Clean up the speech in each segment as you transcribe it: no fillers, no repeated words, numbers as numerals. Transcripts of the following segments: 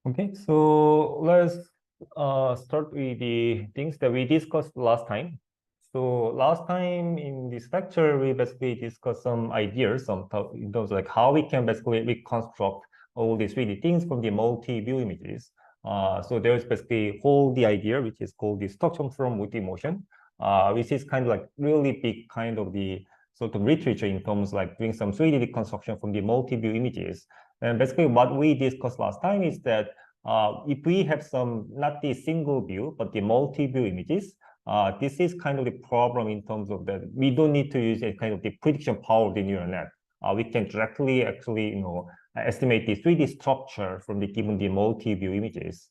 Okay, so let's start with the things that we discussed last time. So last time in this lecture, we basically discussed some ideas in terms of like how we can basically reconstruct all these 3D things from the multi-view images. So there's basically whole the idea, which is called the structure from multi-motion, which is kind of like really big kind of the sort of literature in terms like doing some 3D reconstruction from the multi-view images. And basically what we discussed last time is that if we have some, not the single view, but the multi-view images, this is kind of the problem in terms of that we don't need to use a kind of the prediction power of the neural net. We can directly actually, estimate the 3D structure from the given the multi-view images.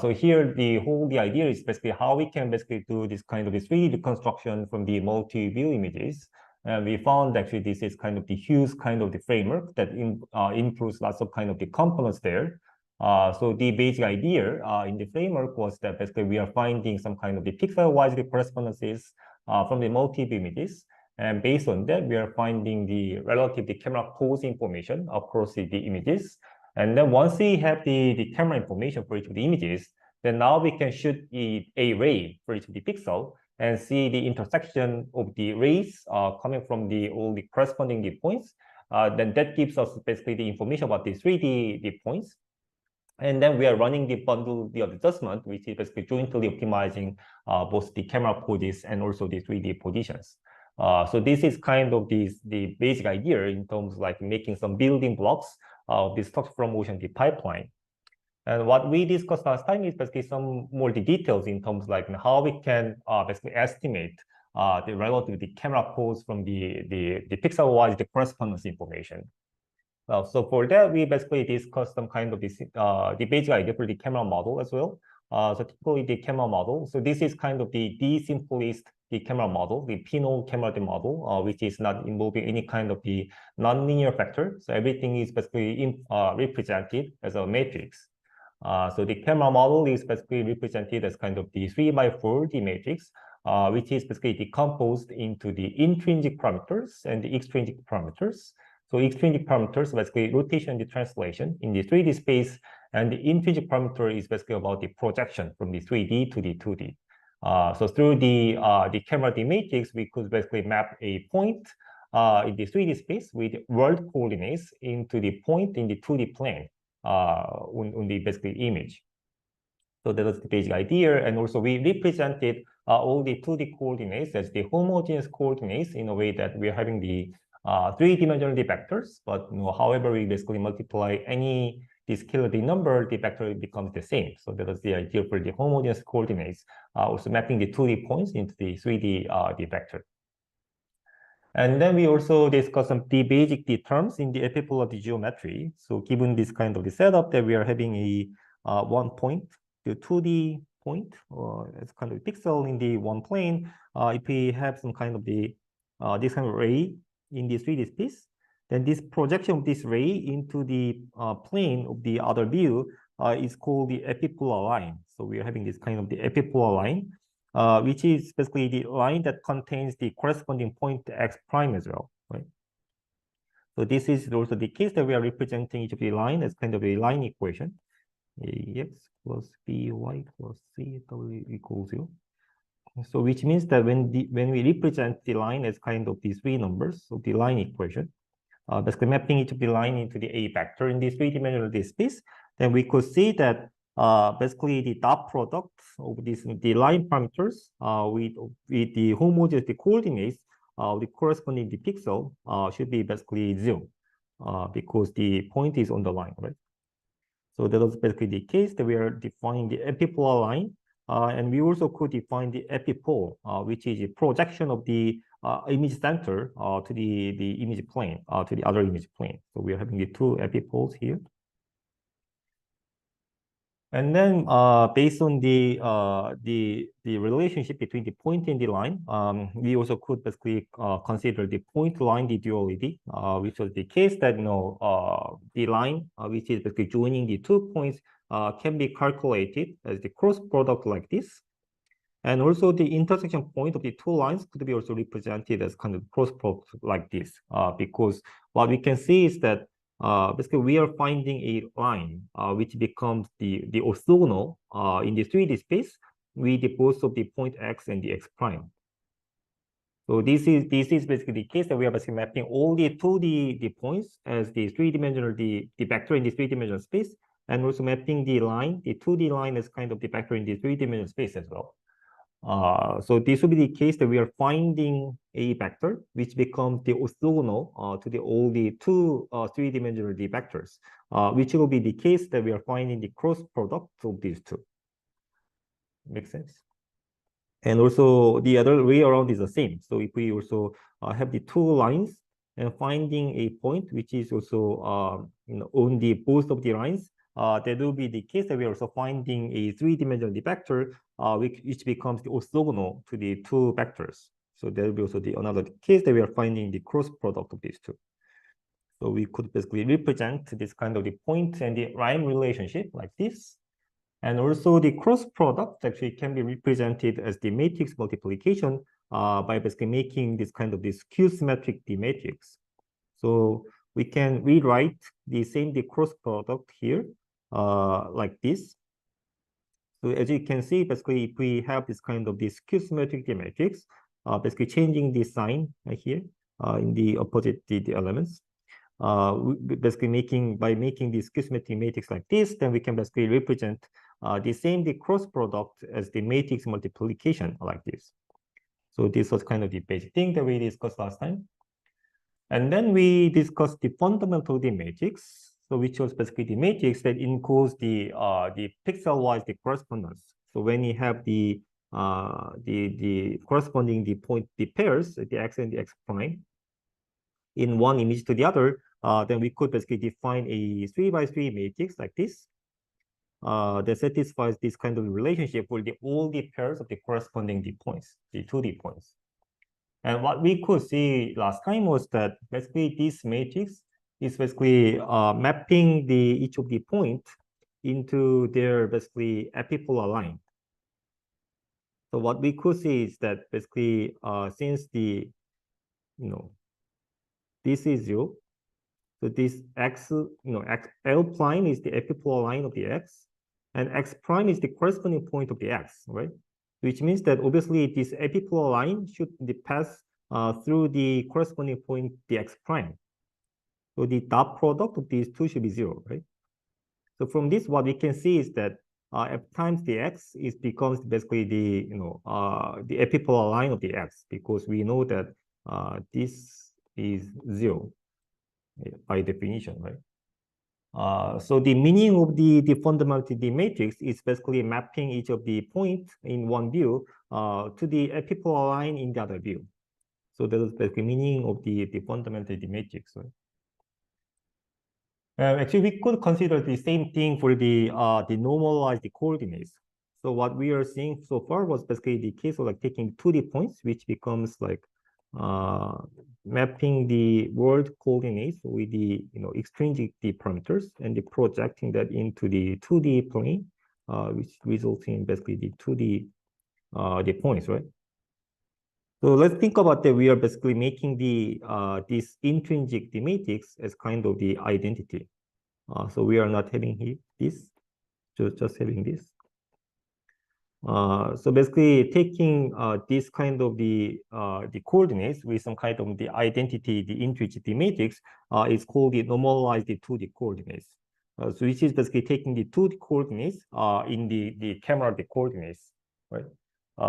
So here the idea is basically how we can basically do this kind of this 3D reconstruction from the multi-view images. And we found actually this is kind of the huge kind of the framework that includes lots of kind of the components there. So the basic idea in the framework was that basically we are finding some kind of the pixel-wise correspondences from the multi-view images. And based on that, we are finding the relative camera pose information across the images. And then once we have the camera information for each of the images, then now we can shoot a ray for each of the pixel and see the intersection of the rays coming from all the corresponding points. Then that gives us basically the information about the 3D points. And then we are running the bundle the adjustment, which is basically jointly optimizing both the camera poses and also the 3D positions. So this is kind of the basic idea in terms of like making some building blocks of the structure from motion the pipeline. And what we discussed last time is basically some more the details in terms of like how we can basically estimate the relative the camera pose from the pixel-wise the correspondence information. Well, so for that, we basically discussed some kind of this, the basic idea for the camera model as well. So typically the camera model, so this is kind of the simplest the camera model, the Pinot camera model, which is not involving any kind of the nonlinear factor. So everything is basically represented as a matrix. So the camera model is basically represented as kind of the 3x4D matrix, which is basically decomposed into the intrinsic parameters and the extrinsic parameters. So extrinsic parameters basically rotation and the translation in the 3D space, and the intrinsic parameter is basically about the projection from the 3D to the 2D. So through the camera D matrix, we could basically map a point in the 3D space with world coordinates into the point in the 2D plane on the basically image. So that was the basic idea. And also we represented all the 2D coordinates as the homogeneous coordinates in a way that we're having the three-dimensional vectors, but however we basically multiply any the scalar number, the vector becomes the same. So that was the idea for the homogeneous coordinates, also mapping the 2D points into the 3D the vector. And then we also discussed some the basic terms in the epipolar geometry. So given this kind of the setup that we are having a one point, the 2D point, it's kind of a pixel in the one plane. If we have some kind of the this kind of ray in this 3D space, then this projection of this ray into the plane of the other view is called the epipolar line. So we are having this kind of the epipolar line, which is basically the line that contains the corresponding point x prime as well, right? So this is also the case that we are representing each of the line as kind of a line equation. Ax plus by plus c w equals 0. So which means that when we represent the line as kind of these three numbers of the line equation, basically mapping each of the line into the A vector in this three-dimensional space, then we could see that basically the dot product of the line parameters with the homogeneous coordinates the corresponding the pixel should be basically 0 because the point is on the line, right? So that was basically the case that we are defining the epipolar line. And we also could define the epipole, which is a projection of the image center to the image plane, to the other image plane. So we are having the two epipoles here. And then based on the relationship between the point and the line, we also could basically consider the point line the duality, which was the case that the line which is basically joining the 2 points can be calculated as the cross product like this. And also the intersection point of the two lines could be also represented as kind of cross product like this, because what we can see is that basically we are finding a line which becomes the orthogonal in the 3D space with the both of the point x and the x prime. So this is basically the case that we are basically mapping all the 2D the points as the three-dimensional the vector in the three-dimensional space, and also mapping the line, the 2D line as kind of the vector in the three-dimensional space as well. So this will be the case that we are finding a vector which becomes the orthogonal to the all the two three-dimensional vectors, which will be the case that we are finding the cross product of these two. Makes sense? And also the other way around is the same. So if we also have the two lines and finding a point which is also on the both of the lines, that will be the case that we are also finding a three-dimensional vector which becomes the orthogonal to the two vectors. So there will be also the another case that we are finding the cross product of these two. So we could basically represent this kind of the point and the line relationship like this. And also the cross product actually can be represented as the matrix multiplication by basically making this kind of this skew-symmetric D matrix. So we can rewrite the cross product here like this. So as you can see, basically if we have this kind of this skew-symmetric D matrix, basically changing the sign right here in the opposite the elements. Basically making this skew-symmetric matrix like this, then we can basically represent the cross product as the matrix multiplication like this. So this was kind of the basic thing that we discussed last time. And then we discussed the fundamental D matrix, so which was basically the matrix that encodes the pixel-wise the correspondence. So when you have the corresponding the pairs, the x and the x prime, in one image to the other, then we could basically define a 3x3 matrix like this that satisfies this kind of relationship for all the pairs of the corresponding points, the 2D points. And what we could see last time was that basically this matrix is basically mapping each of the points into their basically epipolar line. So what we could see is that basically since this is 0, so this x, L prime is the epipolar line of the x, and x prime is the corresponding point of the x, right? Which means that obviously this epipolar line should pass through the corresponding point, the x prime. So the dot product of these two should be 0, right? So from this, what we can see is that f times the x becomes basically the epipolar line of the x, because we know that this is 0 by definition, right? So the meaning of the fundamental D matrix is basically mapping each of the points in one view to the epipolar line in the other view. So that is basically meaning of the fundamental D matrix, right? Actually, we could consider the same thing for the normalized coordinates. So what we are seeing so far was basically the case of like taking 2D points, which becomes like mapping the world coordinates with the extrinsic D parameters and projecting that into the 2D plane, which results in basically the 2D the points, right? So let's think about that. We are basically making this intrinsic D matrix as kind of the identity. So we are not having here this, just having this. So basically taking this kind of the coordinates with some kind of the identity, the intrinsic D matrix is called the normalized 2D coordinates. So which is basically taking the 2D coordinates in the camera the coordinates, right?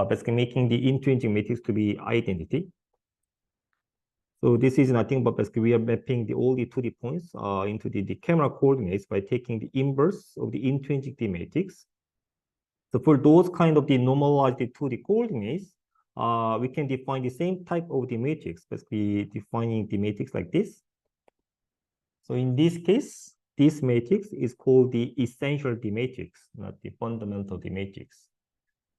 Basically making the intrinsic matrix to be identity. So this is nothing but basically we are mapping all the 2D points into the camera coordinates by taking the inverse of the intrinsic D matrix. So for those kind of the normalized 2D coordinates, we can define the same type of the matrix, basically defining the matrix like this. So in this case, this matrix is called the essential D matrix, not the fundamental D matrix.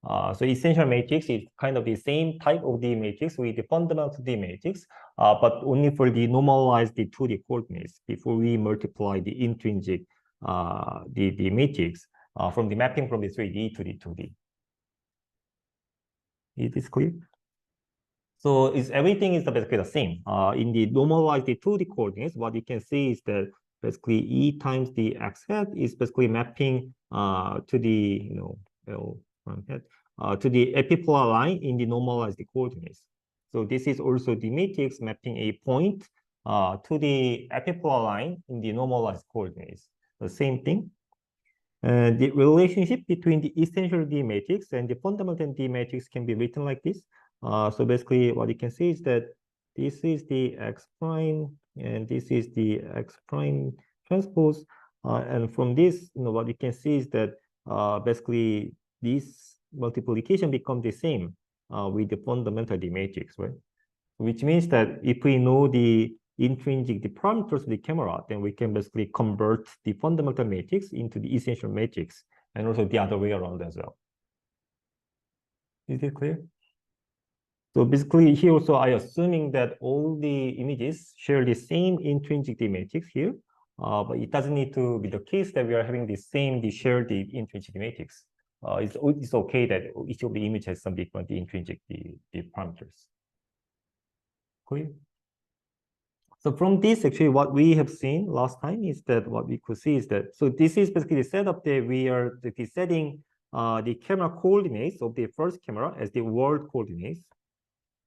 So essential matrix is kind of the same type of D matrix with the fundamental D matrix, but only for the normalized 2D coordinates before we multiply the intrinsic the matrix from the mapping from the 3D to the 2D. Is this clear? So everything is basically the same. In the normalized 2D coordinates, what you can see is that basically E times the X hat is basically mapping to the, L prime hat, to the epipolar line in the normalized coordinates. So this is also the matrix mapping a point to the epipolar line in the normalized coordinates. The same thing. The relationship between the essential D matrix and the fundamental D matrix can be written like this. So basically what you can see is that this is the X prime and this is the X prime transpose. And from this, what you can see is that basically this multiplication becomes the same with the fundamental D matrix, right? Which means that if we know the intrinsic the parameters of the camera, then we can basically convert the fundamental matrix into the essential matrix, and also the other way around as well. Is it clear? So basically here also I assuming that all the images share the same intrinsic matrix here, but it doesn't need to be the case that we are having the same shared intrinsic matrix. It's okay that each of the image has some different intrinsic parameters. Clear? So from this, actually, what we have seen last time is that what we could see is that, so this is basically the setup that we are setting the camera coordinates of the first camera as the world coordinates.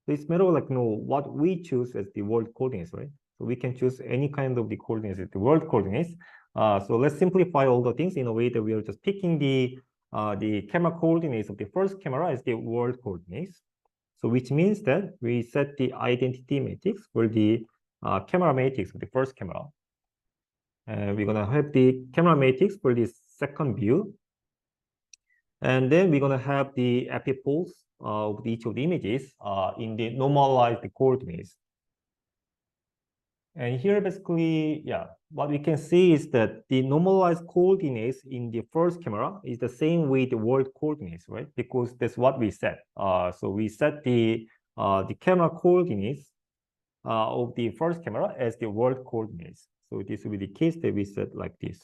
So it's matter of like, what we choose as the world coordinates, right? So we can choose any kind of the coordinates as the world coordinates. So let's simplify all the things in a way that we are just picking the camera coordinates of the first camera as the world coordinates. So which means that we set the identity matrix for the camera matrix of the first camera. And we're gonna have the camera matrix for the second view. And then we're gonna have the epipoles of each of the images in the normalized coordinates. And here basically, what we can see is that the normalized coordinates in the first camera is the same with the world coordinates, right? Because that's what we set. So we set the camera coordinates of the first camera as the world coordinates. So this will be the case that we set like this.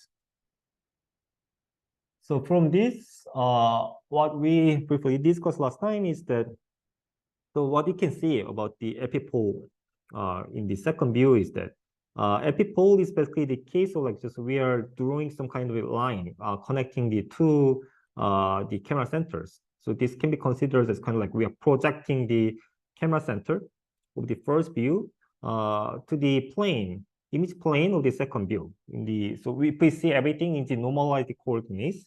So from this, what we briefly discussed last time is that, so what you can see about the epipole in the second view is that epipole is basically the case of like just we are drawing some kind of a line connecting the two the camera centers. So this can be considered as kind of like we are projecting the camera center of the first view to the image plane of the second view. So we see everything in the normalized coordinates.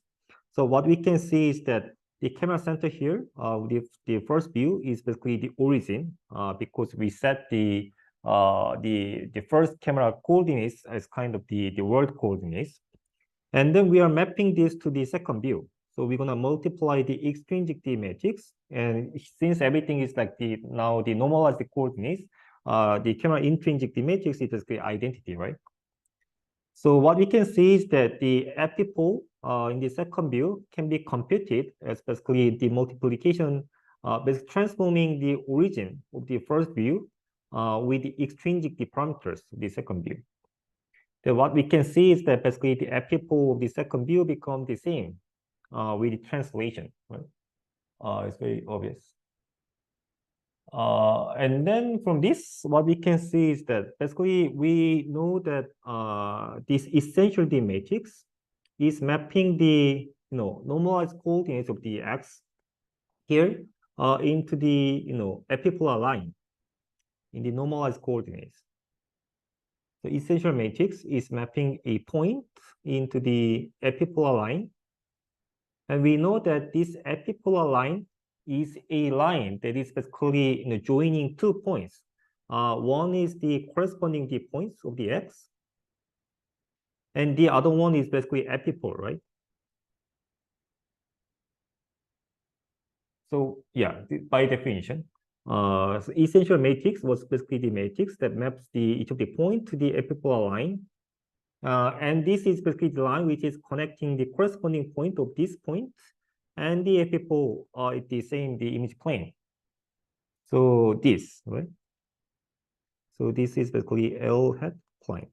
So what we can see is that the camera center here, the first view is basically the origin because we set the first camera coordinates as kind of the world coordinates, and then we are mapping this to the second view. So we're gonna multiply the extrinsic matrix, and since everything is like now the normalized coordinates, the camera intrinsic matrix is basically identity, right? So what we can see is that the epipole in the second view can be computed as basically the multiplication, basically transforming the origin of the first view with the extrinsic parameters of the second view. So what we can see is that basically the epipole of the second view becomes the same with the translation, right? It's very obvious. And then from this, what we can see is that basically we know that this essential D matrix is mapping the normalized coordinates of the X here into the epipolar line in the normalized coordinates. So essential matrix is mapping a point into the epipolar line, and we know that this epipolar line is a line that is basically joining 2 points. One is the corresponding points of the X, and the other one is basically epipole, right? So yeah, by definition, so essential matrix was basically the matrix that maps each of the point to the epipolar line. And this is basically the line which is connecting the corresponding point of this point and the epipole is the same, the image plane. So this, right? So this is basically L hat plane.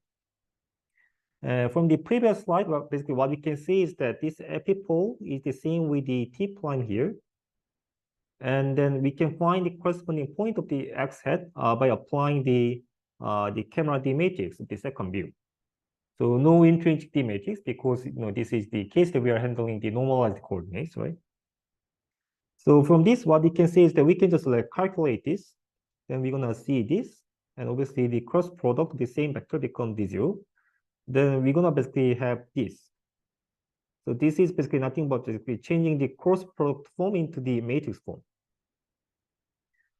From the previous slide, basically what we can see is that this epipole is the same with the T prime here. And then we can find the corresponding point of the X hat by applying the camera D matrix of the second view. So no intrinsic D matrix because this is the case that we are handling the normalized coordinates, right? So from this, what we can say is that we can just like calculate this. Then we're gonna see this, and obviously the cross product, the same vector become D0. Then we're gonna basically have this. So this is basically nothing but basically changing the cross product form into the matrix form.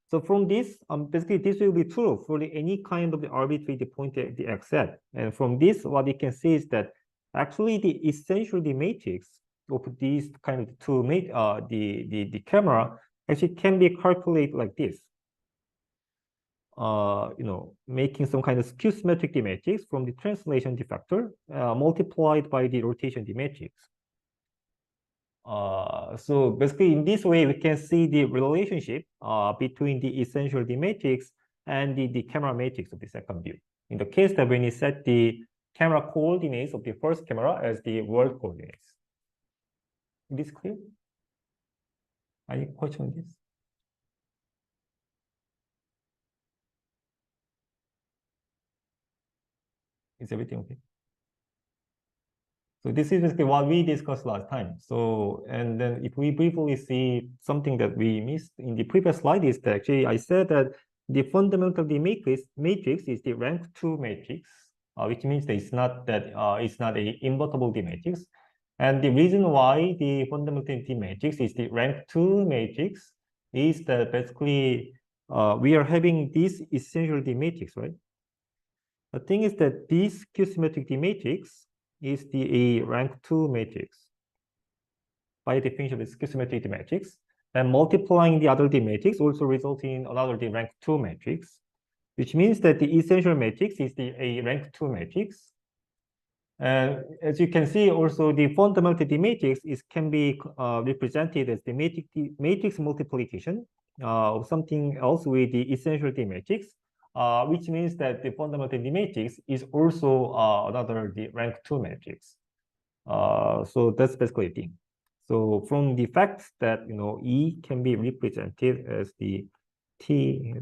So from this, basically this will be true for any kind of the arbitrary point at the x set. And from this, what we can see is that actually the essential the matrix of these kind of two the camera actually can be calculated like this. Making some kind of skew symmetric D matrix from the translation D factor multiplied by the rotation D matrix. So basically, in this way, we can see the relationship between the essential D matrix and the camera matrix of the second view. In the case that when you set the camera coordinates of the first camera as the world coordinates. Is this clear? Any question on this? Is everything okay? So this is basically what we discussed last time. So, and then if we briefly see something that we missed in the previous slide is that actually I said that the fundamental D matrix is the rank 2 matrix, which means that it's not a invertible D matrix. And the reason why the fundamental D matrix is the rank 2 matrix is that basically we are having this essential D matrix, right? The thing is that this Q-symmetric D matrix is the rank 2 matrix. By definition, it's Q-symmetric D matrix. And multiplying the other D matrix also results in another D rank 2 matrix, which means that the essential matrix is a rank 2 matrix. And as you can see, also the fundamental D matrix can be represented as the matrix multiplication of something else with the essential D matrix. Which means that the fundamental D matrix is also another the rank 2 matrix. So that's basically the thing. So from the fact that E can be represented as the T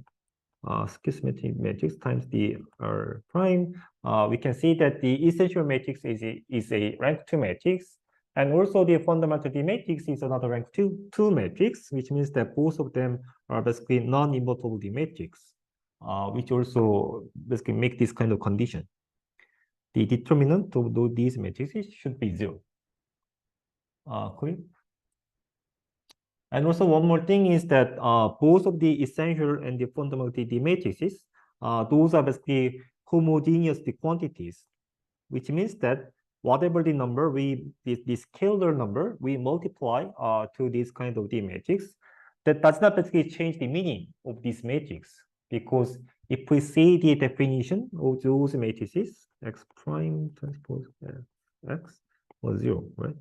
skew-symmetric matrix times the R prime, we can see that the essential matrix is a rank 2 matrix. And also the fundamental D matrix is another rank 2 matrix, which means that both of them are basically non-invertible D matrix. Which also basically make this kind of condition. The determinant of these matrices should be 0. Clear? And also one more thing is that both of the essential and the fundamental D matrices, those are basically homogeneous quantities, which means that whatever the number the scalar number we multiply to this kind of D matrix, that does not basically change the meaning of this matrix. Because if we see the definition of those matrices, x prime transpose x was 0, right?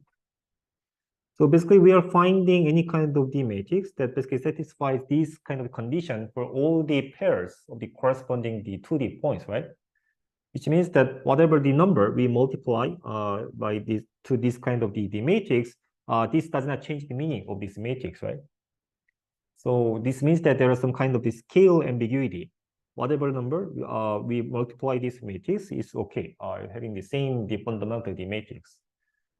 So basically, we are finding any kind of D matrix that basically satisfies this kind of condition for all the pairs of the corresponding the 2D points, right? Which means that whatever the number we multiply by this to this kind of the matrix, this does not change the meaning of this matrix, right? So this means that there is some kind of the scale ambiguity. Whatever number we multiply this matrix is okay, having the same fundamental D matrix.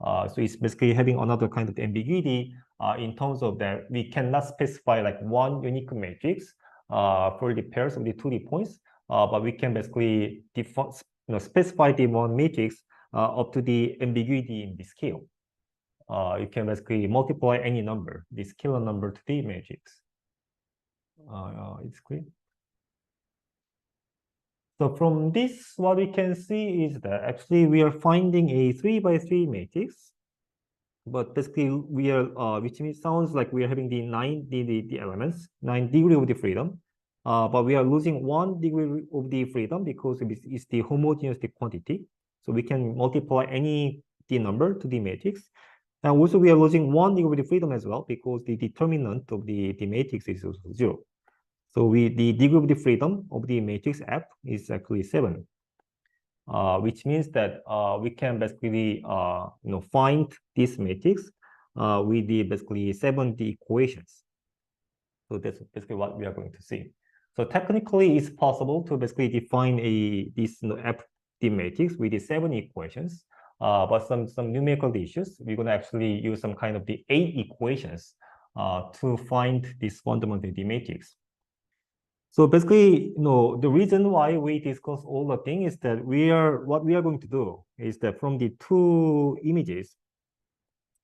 So it's basically having another kind of ambiguity in terms of that we cannot specify like one unique matrix for the pairs of the 2D points, but we can basically specify the one matrix up to the ambiguity in the scale. You can basically multiply any number, the scalar number to the matrix. It's clear. So from this, what we can see is that actually we are finding a 3x3 matrix, but basically we are, which means sounds like we are having the 9 the elements, 9 degree of the freedom, but we are losing 1 degree of the freedom because it's the homogeneous quantity. So we can multiply any the number to the matrix. And also we are losing 1 degree of the freedom as well because the determinant of the matrix is also 0. So the degree of the freedom of the matrix F is actually 7, which means that we can basically find this matrix with the basically 7 equations. So that's basically what we are going to see. So technically, it's possible to basically define this the matrix with the 7 equations, but some numerical issues. We're going to actually use some kind of the 8 equations to find this fundamental the matrix. So basically, the reason why we discuss all the things is that what we are going to do is that from the 2 images,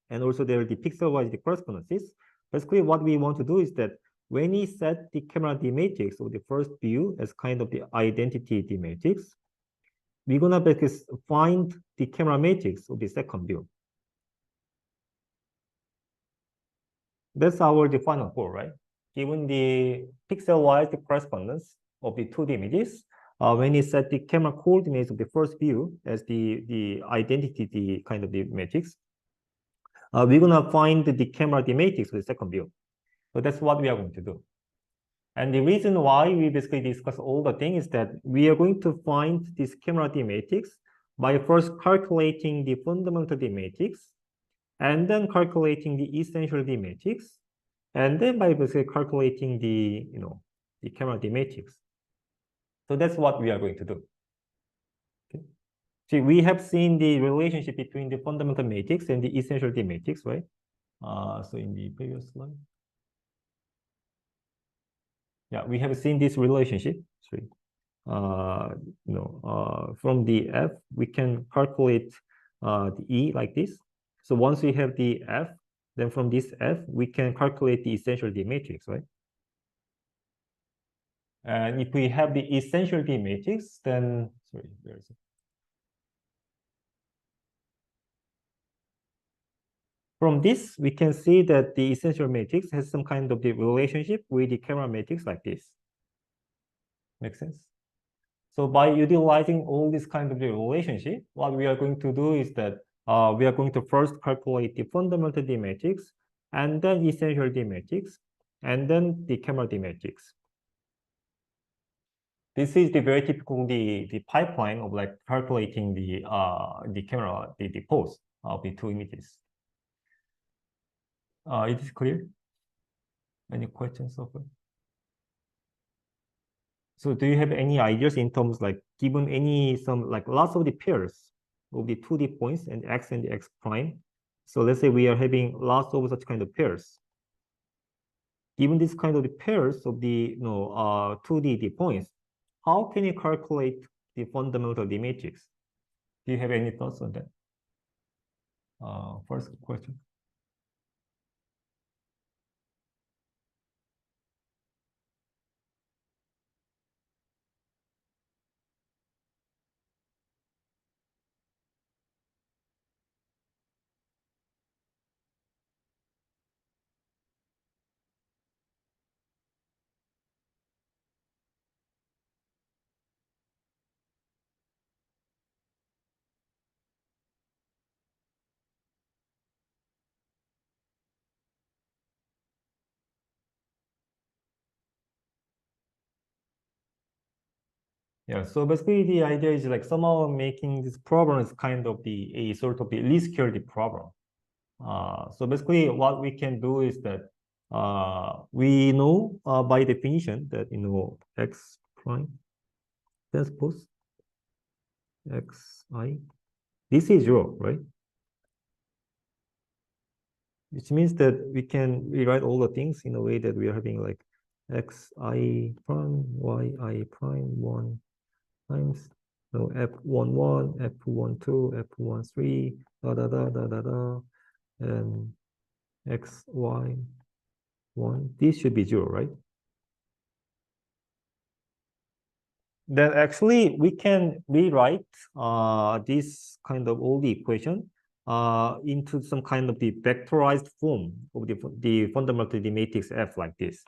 and also there are the pixel-wise correspondences, basically what we want to do is that when we set the camera D matrix of the first view as kind of the identity D matrix, we're gonna basically find the camera matrix of the second view. That's the final goal, right? Given the pixel-wise correspondence of the 2D images, when you set the camera coordinates of the first view as the identity, the kind of the matrix, we're gonna find the camera D matrix of the second view. So that's what we are going to do. And the reason why we basically discuss all the things is that we are going to find this camera D matrix by first calculating the fundamental D matrix, and then calculating the essential D matrix, and then by basically calculating the camera D matrix. So that's what we are going to do. Okay. See, we have seen the relationship between the fundamental matrix and the essential D matrix, right? So in the previous slide. Yeah, we have seen this relationship. Sorry. From the F, we can calculate the E like this. So once we have the F, then from this F, we can calculate the essential D matrix, right? And if we have the essential D matrix, then, sorry, where is it? From this, we can see that the essential matrix has some kind of the relationship with the camera matrix like this. Make sense? So by utilizing all this kind of the relationship, what we are going to do is that we are going to first calculate the fundamental D matrix, and then essential D matrix, and then the camera D matrix. This is the very typical the pipeline of like calculating the camera the pose of the 2 images. It is clear? Any questions so far? So do you have any ideas in terms like given some lots of the pairs of the 2D points and x and the x prime? So let's say we are having lots of such kind of pairs. Given this kind of the pairs of the 2D points, how can you calculate the fundamental D matrix? Do you have any thoughts on that? First question. Yeah, so basically the idea is like somehow making this problem is kind of a sort of the least squared problem. So basically what we can do is that we know by definition that x prime transpose xi, this is 0, right? Which means that we can rewrite all the things in a way that we are having like xi prime, yi prime 1 times f11, f12, f13, da da da da da da, and xy1. This should be 0, right? Then actually we can rewrite this kind of all the equation into some kind of the vectorized form of the fundamental the matrix F like this.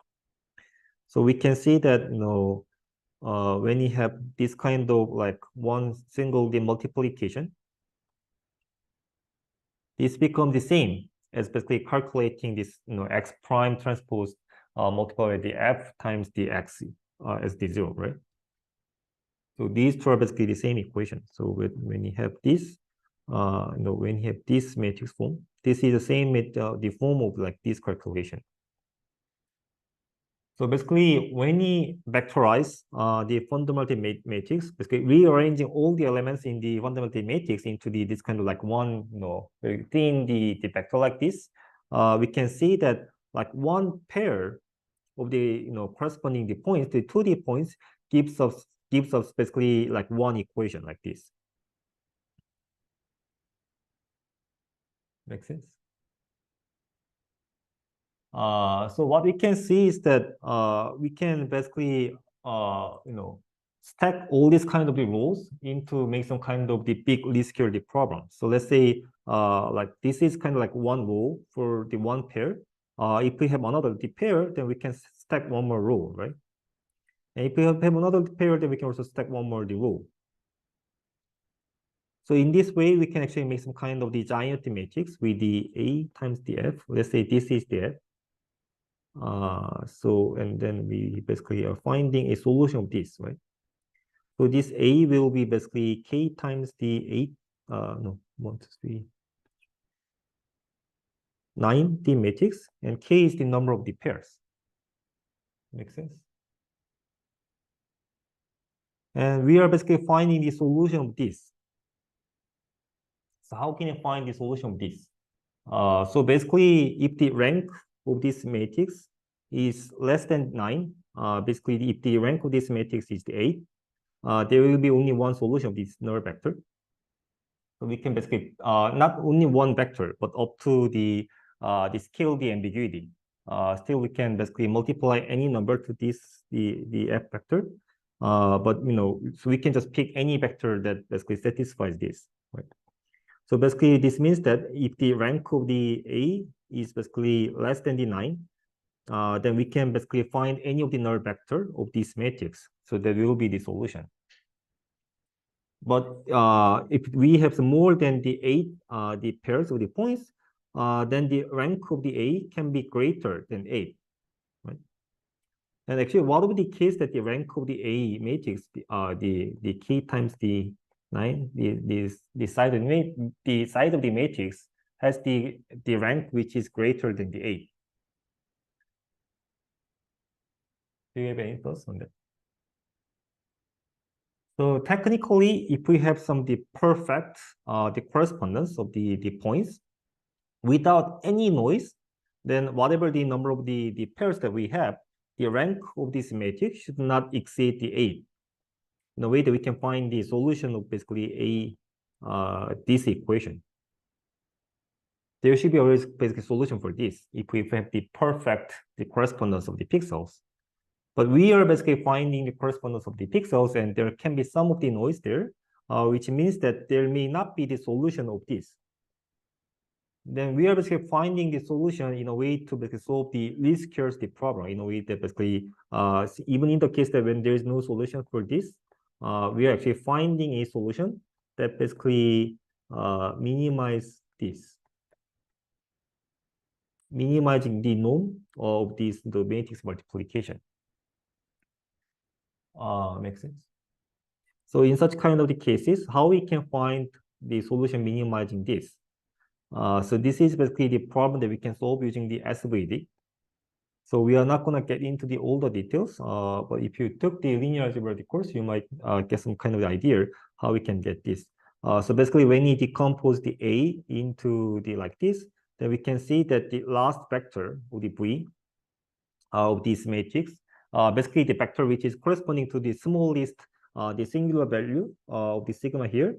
So we can see that when you have this kind of like one single the multiplication, this becomes the same as basically calculating this x prime transpose multiplied by the F times the x as the 0, right? So these two are basically the same equation. So when you have this, when you have this matrix form, this is the same the form of like this calculation. So basically, when we vectorize the fundamental matrix, basically rearranging all the elements in the fundamental matrix into this kind of like one, very thin the vector like this, we can see that like one pair of the corresponding the points, the 2D points gives us basically like one equation like this. Make sense? So what we can see is that we can basically stack all these kind of the rows into make some kind of the big least square problem. So let's say like this is kind of like one row for the one pair. If we have another the pair, then we can stack one more row, right? And if we have another pair, then we can also stack one more the row. So in this way, we can actually make some kind of the giant matrix with the A times the F. Let's say this is the F. So, and then we basically are finding a solution of this, right? So this A will be basically K times the 8, no, 1, 2, 3, 9, the matrix, and K is the number of the pairs. Makes sense? And we are basically finding the solution of this. So how can you find the solution of this? So basically, if the rank of this matrix is less than 9, basically if the rank of this matrix is the 8, there will be only one solution of this null vector. So we can basically not only one vector, but up to the scale the ambiguity. Still, we can basically multiply any number to this the F vector. But so we can just pick any vector that basically satisfies this, right? So basically, this means that if the rank of the A is basically less than the 9, then we can basically find any of the null vector of this matrix. So that will be the solution. But if we have more than the 8 the pairs of the points, then the rank of the A can be greater than 8. Right? And actually, what would be the case that the rank of the A matrix, the K times the 9, the side of the matrix has the rank which is greater than the 8. Do you have any thoughts on that? So technically, if we have some the perfect the correspondence of the points without any noise, then whatever the number of the pairs that we have, the rank of this matrix should not exceed the 8. In a way that we can find the solution of basically this equation. There should be always basically solution for this if we have the perfect the correspondence of the pixels. But we are basically finding the correspondence of the pixels, and there can be some of the noise there, which means that there may not be the solution of this. Then we are basically finding the solution in a way to basically solve the least squares the problem in a way that basically, even in the case that when there is no solution for this, we are actually finding a solution that basically minimize this, minimizing the norm of the matrix multiplication. Makes sense. So in such kind of the cases, how we can find the solution minimizing this? So this is basically the problem that we can solve using the SVD. So we are not going to get into all the details, but if you took the linear algebra course, you might get some kind of idea how we can get this. So basically, when we decompose the A into the like this, then we can see that the last vector of the V of this matrix, basically the vector which is corresponding to the smallest, the singular value of the sigma here,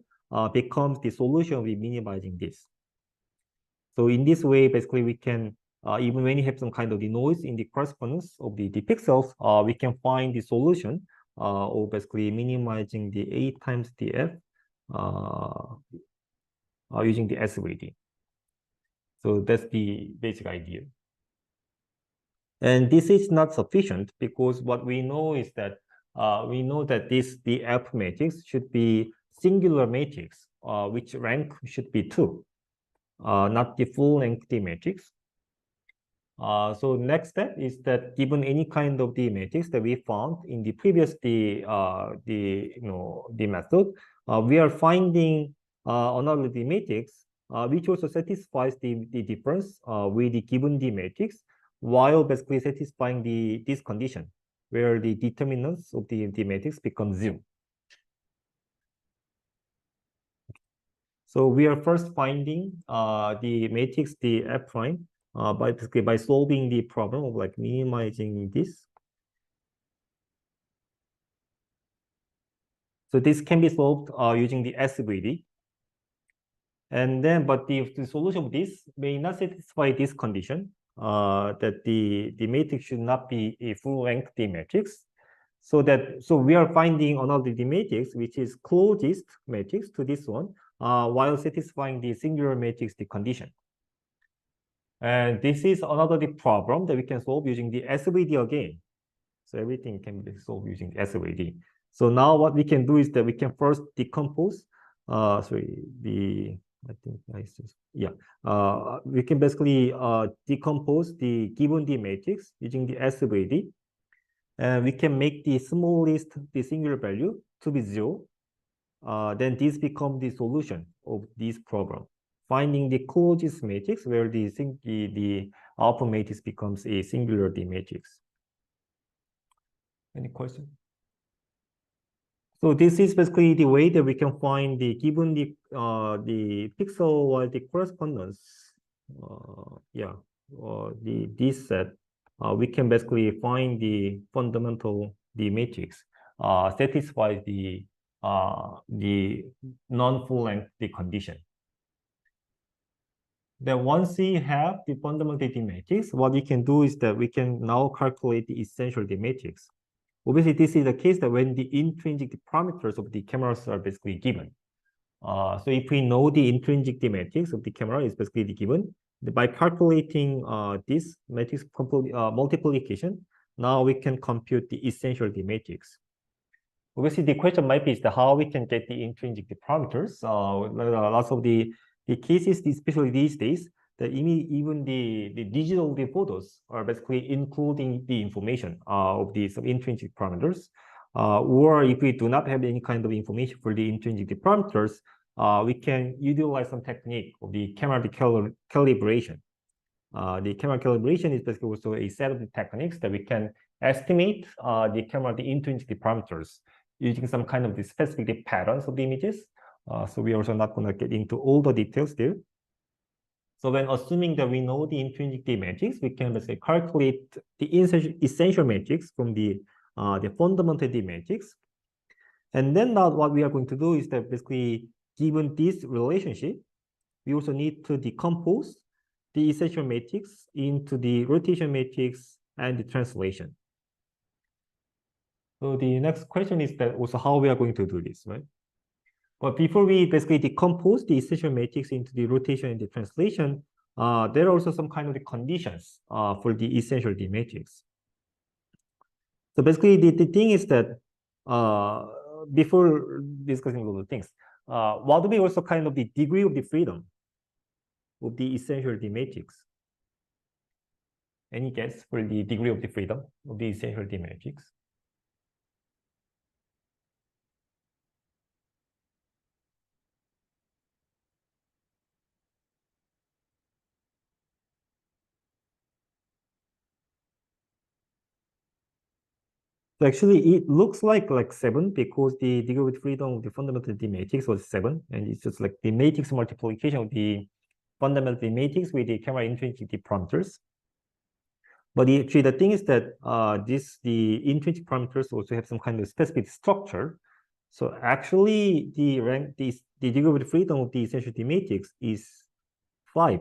becomes the solution of minimizing this. So in this way, basically we can, even when you have some kind of the noise in the correspondence of the pixels, we can find the solution of basically minimizing the A times the F using the SVD. So that's the basic idea. And this is not sufficient because what we know is that the F matrix should be singular matrix, which rank should be 2, not the full empty matrix. So next step is that given any kind of the matrix that we found in the previous the method, we are finding another the matrix which also satisfies the difference with the given the matrix, while basically satisfying this condition where the determinants of the matrix become 0. So we are first finding the matrix, the F prime, by solving the problem of like minimizing this. So this can be solved using the SVD. And then, but the solution of this may not satisfy this condition, that the matrix should not be a full-length D matrix. So we are finding another D matrix, which is closest matrix to this one, while satisfying the singular matrix the condition. And this is another the problem that we can solve using the SVD again. So everything can be solved using the SVD. So now what we can do is that we can first decompose, we can basically decompose the given D matrix using the SVD. And we can make the smallest, the singular value to be 0. Then this becomes the solution of this problem. Finding the closest matrix where the alpha matrix becomes a singular D matrix. Any question? So this is basically the way that we can find the given the pixel-wise the correspondence. This set. We can basically find the fundamental D matrix satisfies the non-full length D condition. Then once we have the fundamental D matrix, what we can do is that we can now calculate the essential D matrix. Obviously, this is the case that when the intrinsic parameters of the cameras are basically given. So if we know the intrinsic D matrix of the camera is basically given, by calculating this matrix multiplication, now we can compute the essential D matrix. Obviously, the question might be is how we can get the intrinsic parameters. Lots of the cases, especially these days, that even the digital photos are basically including the information of these intrinsic parameters. Or if we do not have any kind of information for the intrinsic parameters, we can utilize some technique of the camera calibration. The camera calibration is basically also a set of the techniques that we can estimate the intrinsic parameters using some kind of the specific patterns of the images. So we are also not going to get into all the details there. So when assuming that we know the intrinsic D matrix, we can basically calculate the essential matrix from the fundamental D matrix. And then now what we are going to do is that basically, given this relationship, we also need to decompose the essential matrix into the rotation matrix and the translation. So the next question is that also how we are going to do this, right? But before we basically decompose the essential matrix into the rotation and the translation, there are also some kind of the conditions for the essential D matrix. So basically, the thing is that before discussing all the things, what would be also kind of the degree of the freedom of the essential D matrix? Any guess for the degree of the freedom of the essential D matrix? So actually, it looks like 7 because the degree of freedom of the fundamental D matrix was 7, and it's just like the matrix multiplication of the fundamental D matrix with the camera intrinsic D parameters. But actually, the thing is that the intrinsic parameters also have some kind of specific structure. So actually, the degree of freedom of the essential D matrix is 5.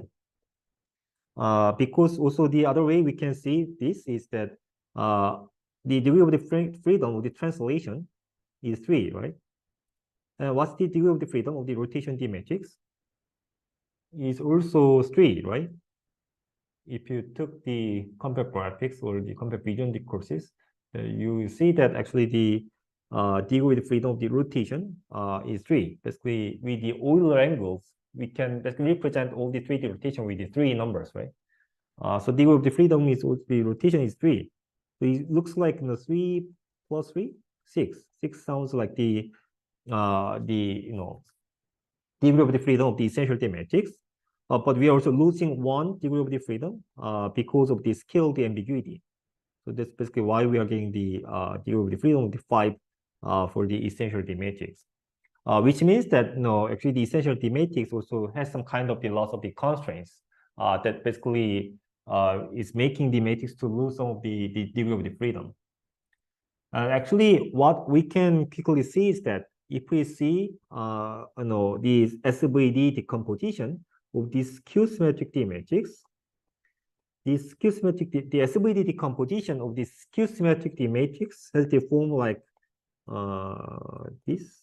Because also the other way we can see this is that the degree of the freedom of the translation is 3, right? And what's the degree of the freedom of the rotation D matrix? Is also 3, right? If you took the compact graphics or the compact vision courses, you see that actually the degree of freedom of the rotation is 3. Basically, with the Euler angles, we can basically represent all the 3D rotation with the 3 numbers, right? So degree of the freedom is the rotation is 3. So it looks like 3 plus 3, 6. 6 sounds like the degree of the freedom of the essential D matrix. but we are also losing 1 degree of the freedom because of the scale of the ambiguity. So that's basically why we are getting the degree of the freedom of the 5 for the essential D matrix. Which means that actually the essential D matrix also has some kind of the loss of the constraints that basically is making the matrix to lose some of the degree of the freedom. Actually, what we can quickly see is that if we see the SVD decomposition of this Q-symmetric D matrix, this Q-symmetric the SVD decomposition of this Q-symmetric D matrix has the form like this.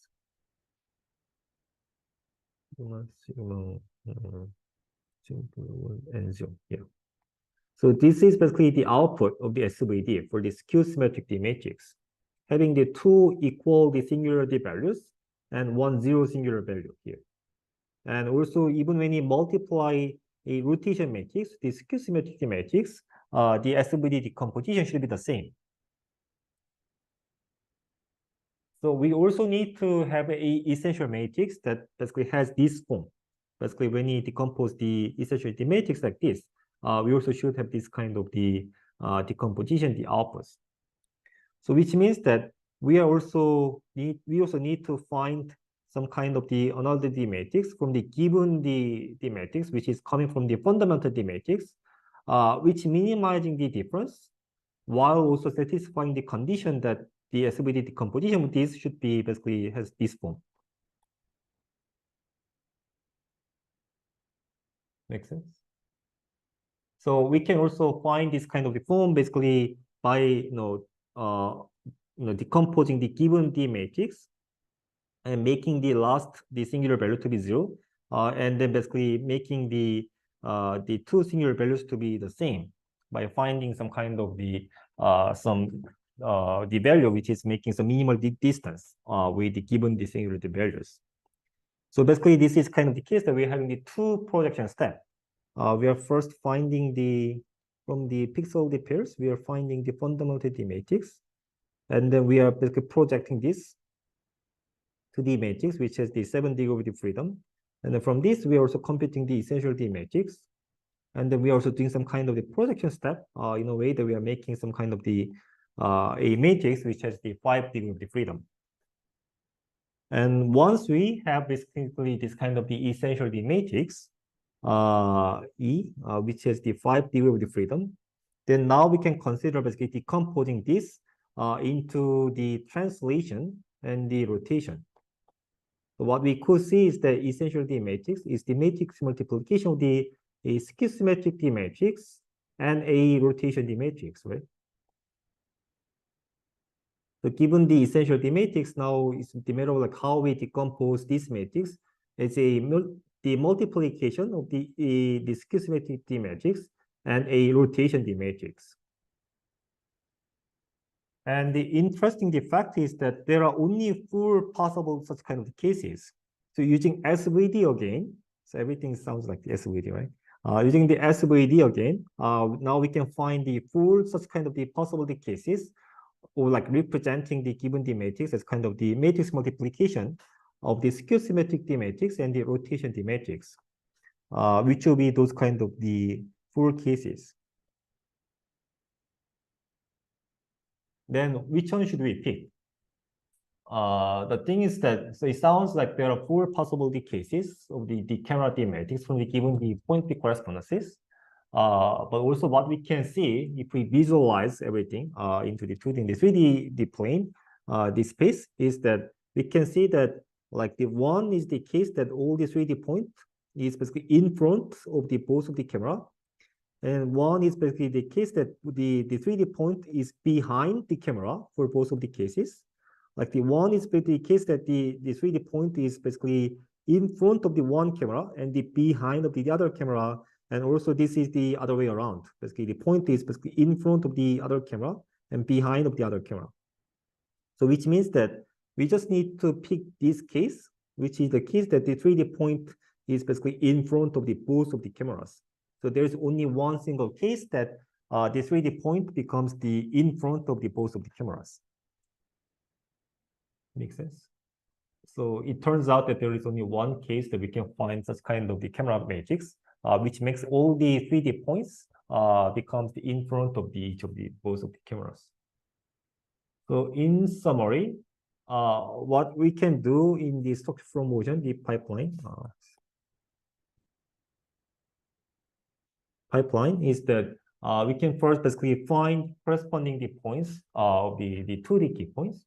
And so, yeah. So this is basically the output of the SVD for this Q-symmetric D matrix, having the 2 equal the singular D values and 1 0 singular value here. And also, even when you multiply a rotation matrix, this Q-symmetric D matrix, the SVD decomposition should be the same. So we also need to have a essential matrix that basically has this form. Basically, when you decompose the essential D matrix like this, we also should have this kind of the decomposition, the outputs. So which means that we also need to find some kind of the another D matrix from the given D matrix, which is coming from the fundamental D matrix, which minimizing the difference while also satisfying the condition that the SVD decomposition of this should be basically has this form. Make sense? So we can also find this kind of the form basically by decomposing the given D matrix and making the singular value to be 0, and then basically making the 2 singular values to be the same by finding some kind of the the value which is making some minimal distance with the given the singular values. So basically, this is kind of the case that we're having the 2 projection steps. We are first finding from the pixel of the pairs, we are finding the fundamental D matrix, and then we are basically projecting this to D matrix, which has the 7 degree of freedom. And then from this, we are also computing the essential D matrix. And then we are also doing some kind of the projection step in a way that we are making some kind of the a matrix which has the 5 degree of freedom. And once we have basically this kind of the essential D matrix, which has the 5 degree of freedom, then now we can consider basically decomposing this into the translation and the rotation. So what we could see is that essential D matrix is the matrix multiplication of a skew-symmetric D matrix and a rotation D matrix, right? So given the essential D matrix, now it's the matter of like how we decompose this matrix. It's the multiplication of the skew-symmetric D matrix and a rotation D matrix. And the interesting fact is that there are only 4 possible such kind of cases. So using SVD again, so everything sounds like the SVD, right? Using the SVD again, now we can find the 4 such kind of the possible cases, or like representing the given D matrix as kind of the matrix multiplication of the skew-symmetric D matrix and the rotation D matrix, which will be those kind of the 4 cases. Then which one should we pick? The thing is that, so it sounds like there are 4 possible cases of the camera D matrix from the given the point P correspondences. But also what we can see if we visualize everything into the 2D, the 3D plane, this space is that we can see that like the one is the case that all the 3D point is basically in front of the both of the camera. And one is basically the case that the 3D point is behind the camera for both of the cases. Like the one is basically the case that the 3D point is basically in front of the one camera and the behind of the other camera. And also this is the other way around. Basically the point is basically in front of the other camera and behind of the other camera. So which means that we just need to pick this case, which is the case that the 3D point is basically in front of the both of the cameras. So there's only one single case that the 3D point becomes the in front of the both of the cameras. Make sense? So it turns out that there is only one case that we can find such kind of the camera matrix which makes all the 3D points becomes in front of each of the both of the cameras. So in summary, what we can do in the structure from motion, the pipeline is that we can first basically find corresponding the points of the 2D key points.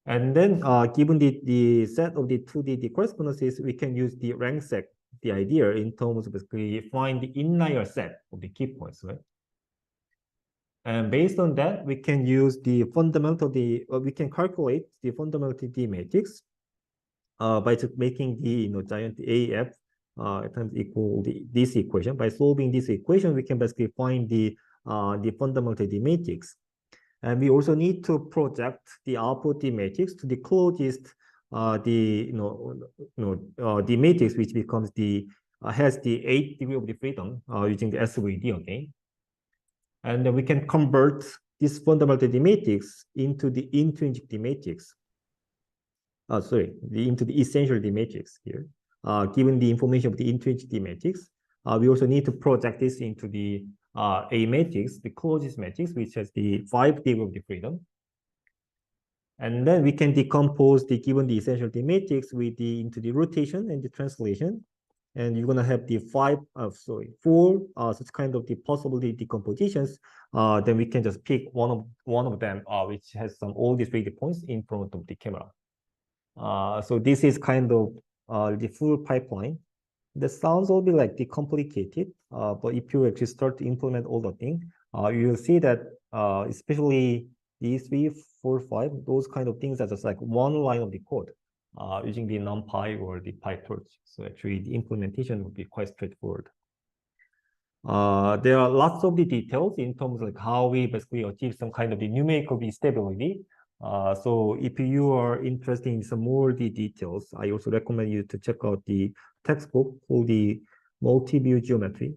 And then given the set of the 2D the correspondences, we can use the rank set, the idea in terms of basically find the inlier set of the key points, right? And based on that, we can use the fundamental, we can calculate the fundamental D matrix by just making the giant AF times equal this equation. By solving this equation, we can basically find the fundamental D matrix. And we also need to project the output D matrix to the closest the matrix, which becomes has the 8th degree of the freedom using the SVD again. And then we can convert this fundamental D matrix into the intrinsic D matrix. Into the essential D matrix here. Given the information of the intrinsic D matrix, we also need to project this into the A matrix, the closest matrix, which has the 5 degree of the freedom. And then we can decompose given the essential D matrix into the rotation and the translation. And you're gonna have the 4 such kind of the possibility decompositions. Then we can just pick one of them, which has all these 3D points in front of the camera. So this is kind of the full pipeline. That sounds a bit like complicated, but if you actually start to implement all the things, you'll see that especially these 3, 4, 5, those kind of things are just like one line of the code using the NumPy or the PyTorch. So actually the implementation would be quite straightforward. There are lots of the details in terms of like how we basically achieve some kind of the numerical stability. So if you are interested in some more the details, I also recommend you to check out the textbook called the Multi-View Geometry.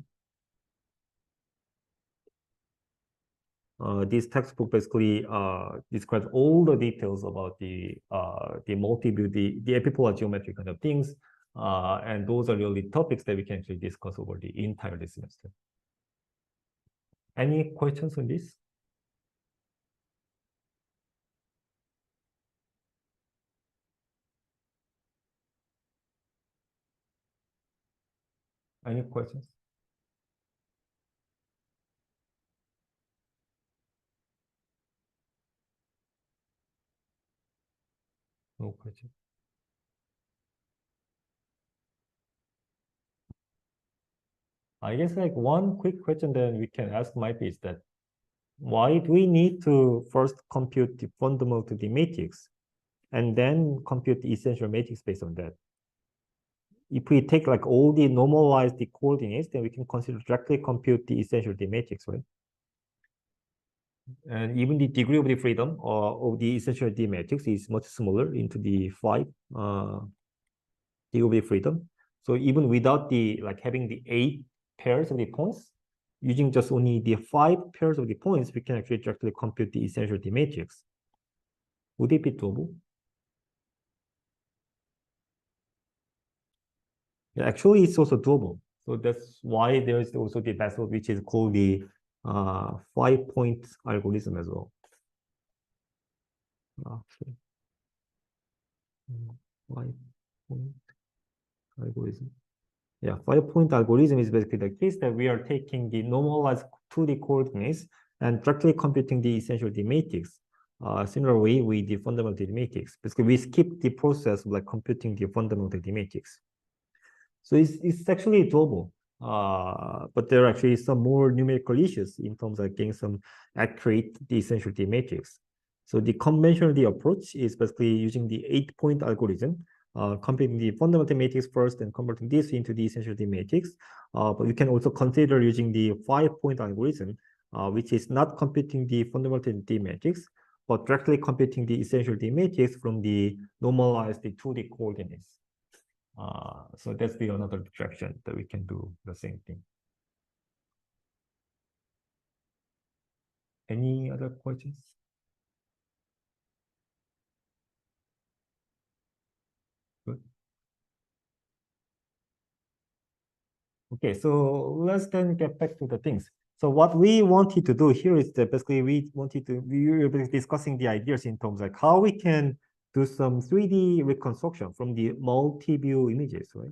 This textbook basically describes all the details about the multi-view, the epipolar geometry kind of things. And those are really topics that we can actually discuss over the entire semester. Any questions on this? Any questions? No question. I guess like one quick question that we can ask might be is that why do we need to first compute the fundamental the matrix and then compute the essential matrix based on that? If we take like all the normalized the coordinates, then we can consider directly compute the essential D matrix, right? And even the degree of the freedom of the essential D matrix is much smaller into the 5 degree of the freedom. So even without the like having the 8 pairs of the points, using just only the 5 pairs of the points, we can actually directly compute the essential D matrix. Would it be doable? Yeah, actually, it's also doable. So that's why there's also the method which is called the 5-point algorithm as well. Okay. 5-point algorithm. Yeah, 5-point algorithm is basically the case that we are taking the normalized 2D coordinates and directly computing the essential D matrix. Similarly, with the fundamental D matrix, basically we skip the process of like computing the fundamental D matrix. So it's actually doable. But there are actually some more numerical issues in terms of getting some accurate the essential D matrix. So the conventional approach is basically using the 8-point algorithm, computing the fundamental matrix first and converting this into the essential D matrix. But you can also consider using the 5-point algorithm, which is not computing the fundamental D matrix, but directly computing the essential D matrix from the normalized 2D coordinates. So that's the another direction that we can do the same thing. Any other questions? Good. Okay, so let's then get back to the things. So what we wanted to do here is that basically we were basically discussing the ideas in terms like how we can do some 3D reconstruction from the multi-view images, right?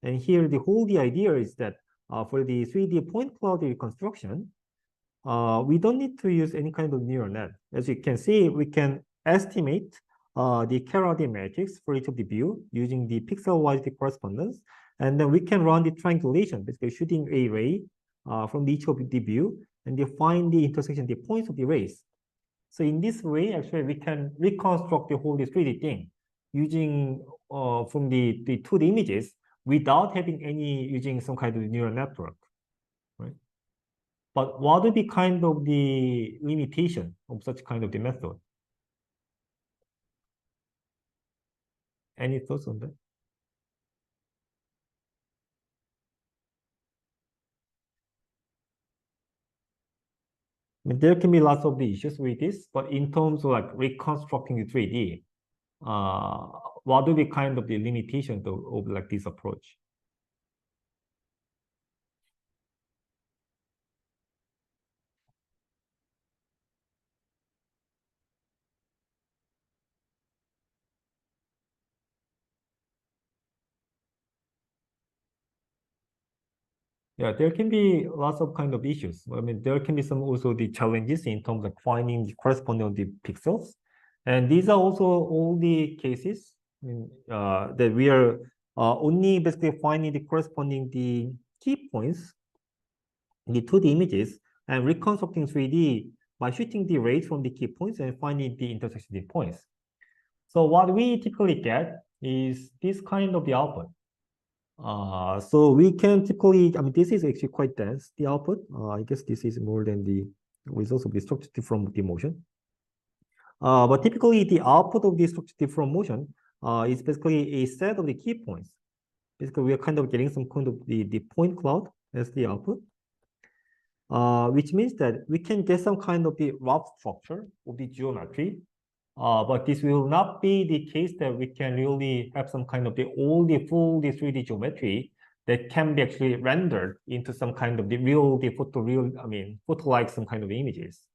And here the idea is that for the 3D point cloud reconstruction, we don't need to use any kind of neural net. As you can see, we can estimate the Kerr-Hardy matrix for each of the view using the pixel-wise correspondence. And then we can run the triangulation, basically shooting a ray from each of the view and define the intersection, the points of the rays. So in this way, actually, we can reconstruct the whole 3D thing using from the 2D images without having any using some kind of neural network, right? But what would be kind of the limitation of such kind of the method? Any thoughts on that? I mean, there can be lots of the issues with this, but in terms of like reconstructing the 3D, uh, what would be kind of the limitations of like this approach? Yeah, there can be lots of kind of issues. I mean, there can be some also the challenges in terms of finding the corresponding of the pixels. And these are also all the cases that we are only basically finding the corresponding the key points in the 2D images and reconstructing 3D by shooting the rays from the key points and finding the intersection of the points. So what we typically get is this kind of the output. So we can typically, I mean, this is actually quite dense, the output. I guess this is more than the results of the structure from the motion. But typically the output of the structure from motion is basically a set of the key points. Basically, we are kind of getting some kind of the point cloud as the output, which means that we can get some kind of the rough structure of the geometry. But this will not be the case that we can really have some kind of all the full 3D geometry that can be actually rendered into some kind of photo-like some kind of images.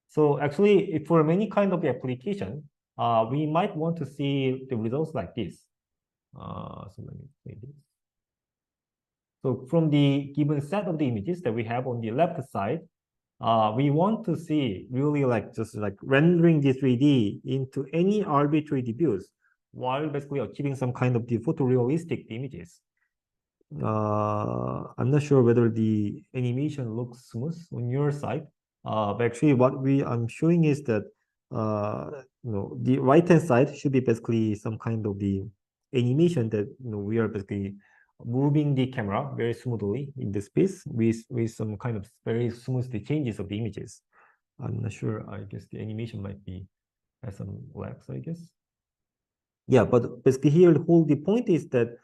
So actually, for many kind of application, we might want to see the results like this. So let me say this. So from the given set of the images that we have on the left side, we want to see really like just like rendering the 3D into any arbitrary views while basically achieving some kind of the photorealistic images. I'm not sure whether the animation looks smooth on your side, but actually what I'm showing is that the right-hand side should be basically some kind of the animation that we are basically moving the camera very smoothly in the space with some kind of very smooth changes of the images. I'm not sure. I guess the animation might be has some lags, I guess. Yeah, but basically here the whole point is that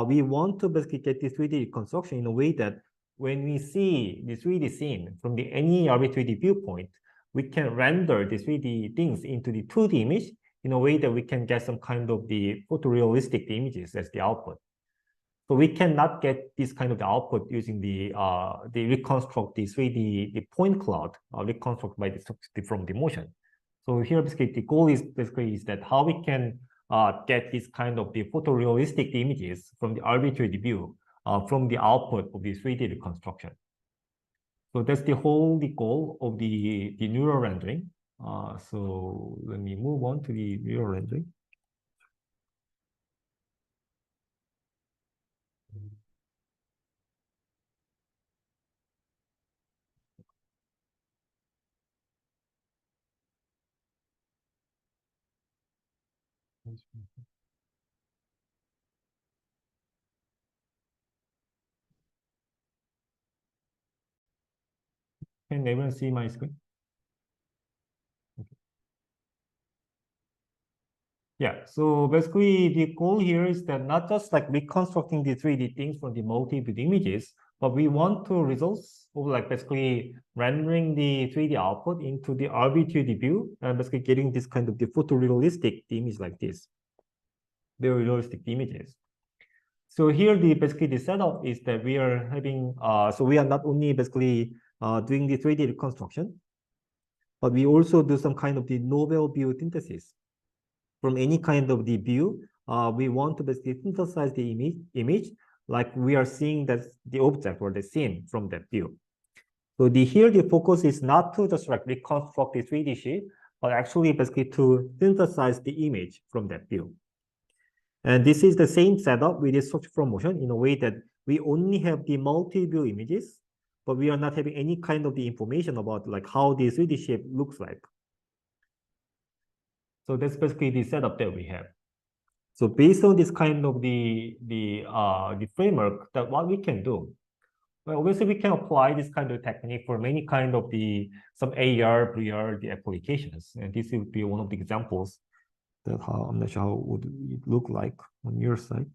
we want to basically get the 3D reconstruction in a way that when we see the 3D scene from the any arbitrary viewpoint, we can render the 3D things into the 2D image in a way that we can get some kind of the photorealistic images as the output. So we cannot get this kind of the output using the reconstruct the 3D the point cloud reconstruct by the from the motion. So here basically the goal is basically is that how we can get this kind of the photorealistic images from the arbitrary view from the output of the 3D reconstruction. So that's the goal of the neural rendering. So let me move on to the neural rendering. Can everyone see my screen? Yeah, so basically the goal here is that not just like reconstructing the 3D things from the multi-view images, but we want to results of like basically rendering the 3D output into the arbitrary view and basically getting this kind of the photorealistic image like this. very realistic images. So here, basically the setup is that we are having, so we are not only basically doing the 3D reconstruction, but we also do some kind of the novel view synthesis. From any kind of the view, we want to basically synthesize the image like we are seeing that the object or the scene from that view. So here the focus is not to just like reconstruct the 3D sheet, but actually basically to synthesize the image from that view. And this is the same setup with the structure from motion in a way that we only have the multi-view images, but we are not having any kind of the information about like how the 3D shape looks like. So that's basically the setup that we have. So based on this kind of the framework, that what we can do, well, obviously we can apply this kind of technique for many kind of some AR, VR, the applications, and this would be one of the examples. That how I'm not sure how would it look like on your side.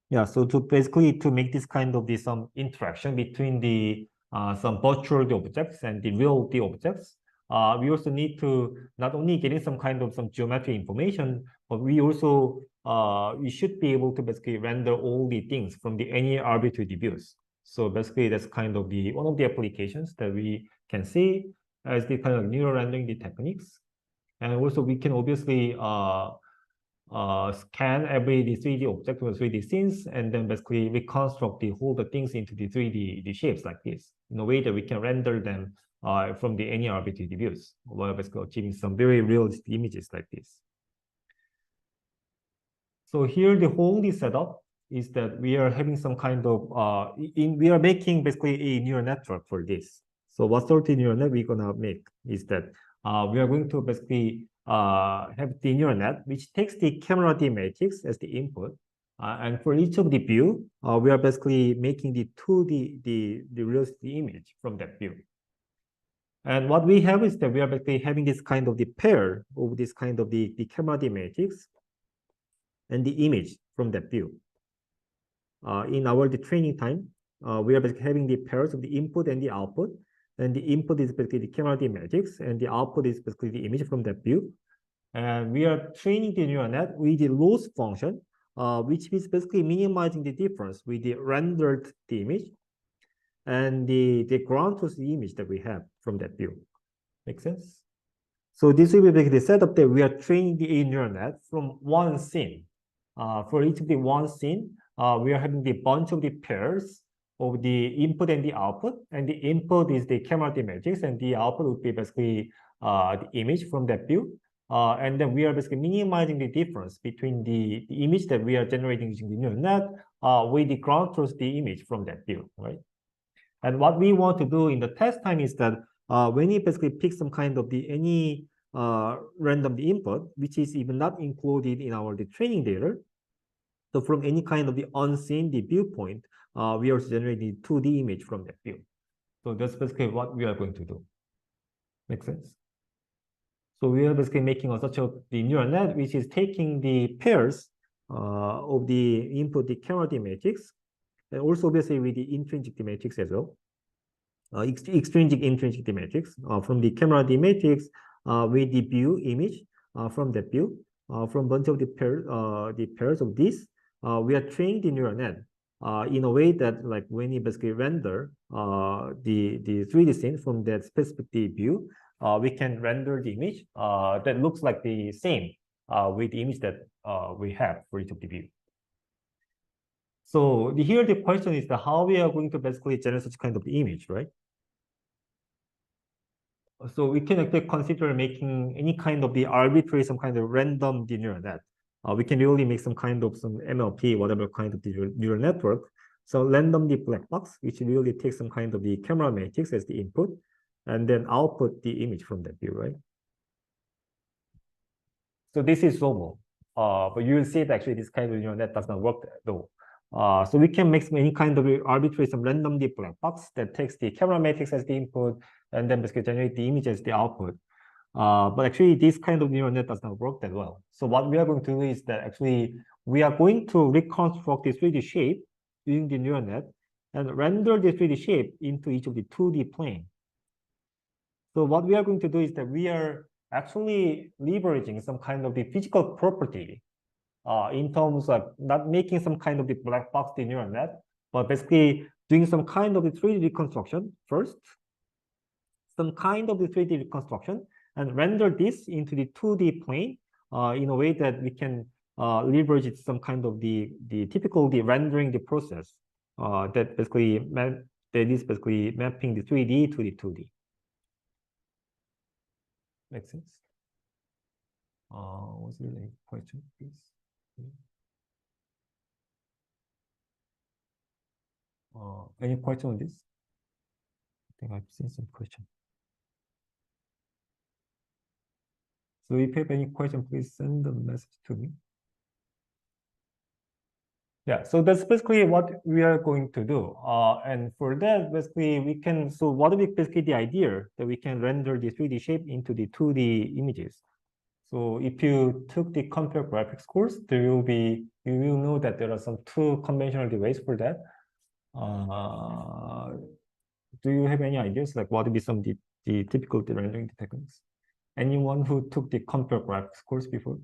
Yeah, so to basically to make this kind of some interaction between some virtual objects and the real objects, we also need to not only getting some kind of some geometry information, but we also we should be able to basically render all the things from any arbitrary views. So basically that's kind of one of the applications that we can see as the kind of neural rendering the techniques. And also we can obviously scan every 3D object or 3D scenes, and then basically reconstruct whole things into the 3D shapes like this, in a way that we can render them from any arbitrary views, while basically achieving some very realistic images like this. So here the whole setup is that we are having some kind of, we are making basically a neural network for this. So what sort of neural net we're gonna make is that we are going to basically have the neural net, which takes the camera D matrix as the input. And for each of the view, we are basically making the realistic image from that view. And what we have is that we are basically having this kind of the pair of this kind of the camera D matrix and the image from that view. In our training time, we are basically having the pairs of the input and the output. And the input is basically the camera D matrix, and the output is basically the image from that view. And we are training the neural net with the loss function, which is basically minimizing the difference with the rendered image and the ground truth image that we have from that view. Make sense? So this will be the setup that we are training the neural net from one scene. For each of the one scene, we are having the bunch of the pairs of the input and the output, and the input is the camera D matrix, and the output would be basically the image from that view. And then we are basically minimizing the difference between the image that we are generating using the neural net with the ground truth the image from that view, right? And what we want to do in the test time is that when you basically pick some kind of any random input, which is even not included in our training data, so from any kind of the unseen viewpoint, we are generating 2D image from that view. So that's basically what we are going to do. Make sense? So we are basically making such the neural net, which is taking the pairs of the input, the camera D matrix, and also obviously with the intrinsic D matrix as well. Extrinsic, intrinsic D matrix from the camera D matrix with the view image from that view. From bunch of the pairs of this, we are training the neural net in a way that like when you basically render the 3D scene from that specific view, we can render the image that looks like the same with the image that we have for each of the view. So here the question is how we are going to basically generate such kind of image, right? So we can actually consider making any kind of the arbitrary, some kind of random neural net. We can really make some kind of some MLP, whatever kind of the neural network. So random the black box, which really takes some kind of the camera matrix as the input, and then output the image from that view, right? So this is SOMO, but you will see that actually this kind of neural net does not work though. So we can make any kind of arbitrary, some random black box that takes the camera matrix as the input, and then basically generate the image as the output. But actually, this kind of neural net does not work that well. So what we are going to do is that actually we are going to reconstruct the 3D shape using the neural net and render the 3D shape into each of the 2D plane. So what we are going to do is that we are actually leveraging some kind of the physical property in terms of not making some kind of the black box the neural net, but basically doing some kind of the 3D reconstruction first, some kind of the 3D reconstruction, and render this into the 2D plane in a way that we can leverage it some kind of the typical rendering the process that is basically mapping the 3D to the 2D. Makes sense? Was there any question, please? Any question on this? I think I've seen some question. So if you have any question, please send a message to me. Yeah, so that's basically what we are going to do. And for that, basically, we can, so what is basically the idea that we can render the 3D shape into the 2D images. So if you took the computer graphics course, you will know that there are some two conventional ways for that. Do you have any ideas, like what would be some the typical rendering techniques? Anyone who took the computer graphics course before?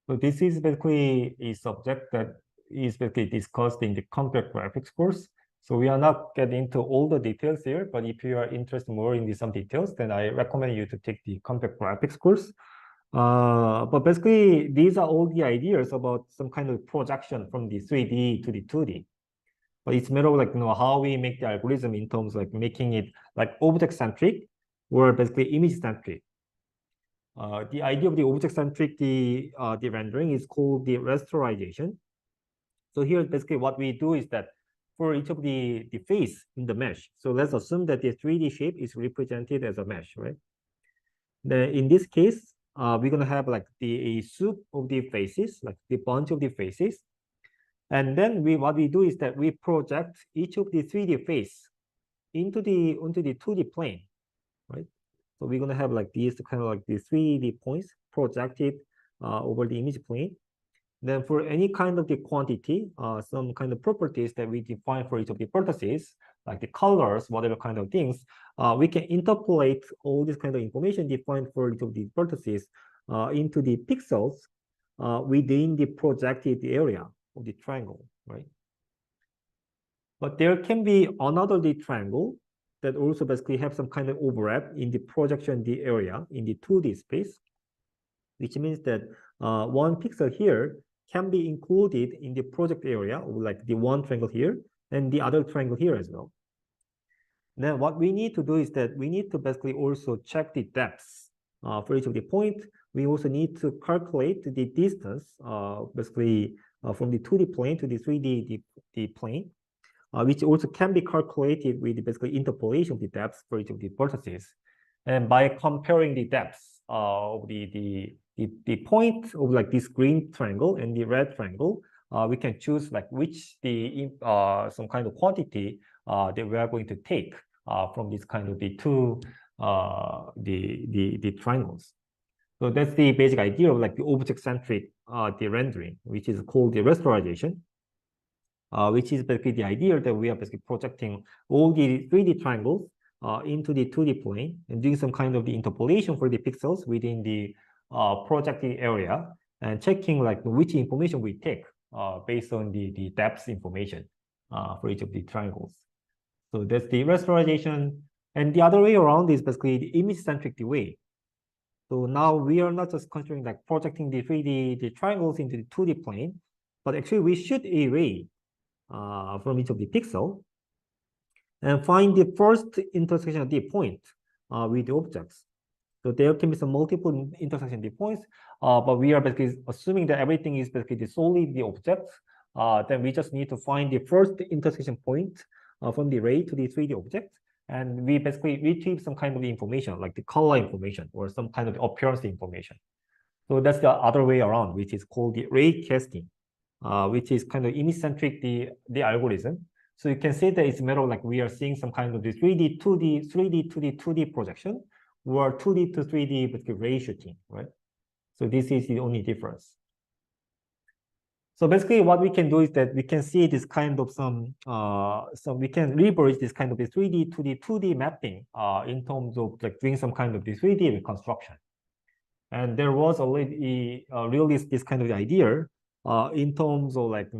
So this is basically a subject that is basically discussed in the computer graphics course. So we are not getting into all the details here, but if you are interested more in some details, then I recommend you to take the computer graphics course. But basically, these are all the ideas about some kind of projection from the 3D to the 2D. But it's matter of like, how we make the algorithm in terms of like making it like object-centric or basically image-centric. The idea of the object-centric, the rendering is called the rasterization. So here, basically what we do is that for each of the face in the mesh, so let's assume that the 3D shape is represented as a mesh, right? Then in this case, we're gonna have like a soup of the faces, like the bunch of the faces. And then what we do is that we project each of the 3D face onto the 2D plane, right? So we're gonna have like these kind of like the 3D points projected over the image plane. Then for any kind of the quantity, some kind of properties that we define for each of the vertices, like the colors, whatever kind of things, we can interpolate all this kind of information defined for each of the vertices into the pixels within the projected area of the triangle, right? But there can be another triangle that also basically have some kind of overlap in the projection the area in the 2D space, which means that one pixel here can be included in the project area, like the one triangle here and the other triangle here as well. Then what we need to do is that we need to basically also check the depths for each of the point. We also need to calculate the distance basically from the 2D plane to the 3D plane, which also can be calculated with basically interpolation of the depths for each of the vertices. And by comparing the depths of the point of like this green triangle and the red triangle, we can choose like which some kind of quantity that we are going to take from this kind of the two the triangles. So that's the basic idea of like the object-centric the rendering, which is called the rasterization, which is basically the idea that we are basically projecting all the 3D triangles into the 2D plane and doing some kind of the interpolation for the pixels within the projected area and checking like which information we take based on the depth information for each of the triangles. So that's the rasterization. And the other way around is basically the image-centric way. So now we are not just considering like projecting the 3D triangles into the 2D plane, but actually we should array from each of the pixel and find the first intersection of the point with the objects. So there can be some multiple intersection of the points, but we are basically assuming that everything is basically solely the object. Then we just need to find the first intersection point from the array to the 3D object. and we basically retrieve some kind of information, like the color information or some kind of appearance information. So that's the other way around, which is called the ray casting, which is kind of image-centric the algorithm. So you can say that it's a matter of like we are seeing some kind of the 3D, 2D, 3D, 2D, 2D projection, or 2D to 3D basically ray shooting, right? So this is the only difference. So basically what we can do is that we can see this kind of we can leverage this kind of the 3D, 2D, 2D mapping in terms of like doing some kind of the 3D reconstruction. And there was already really this kind of idea in terms of like,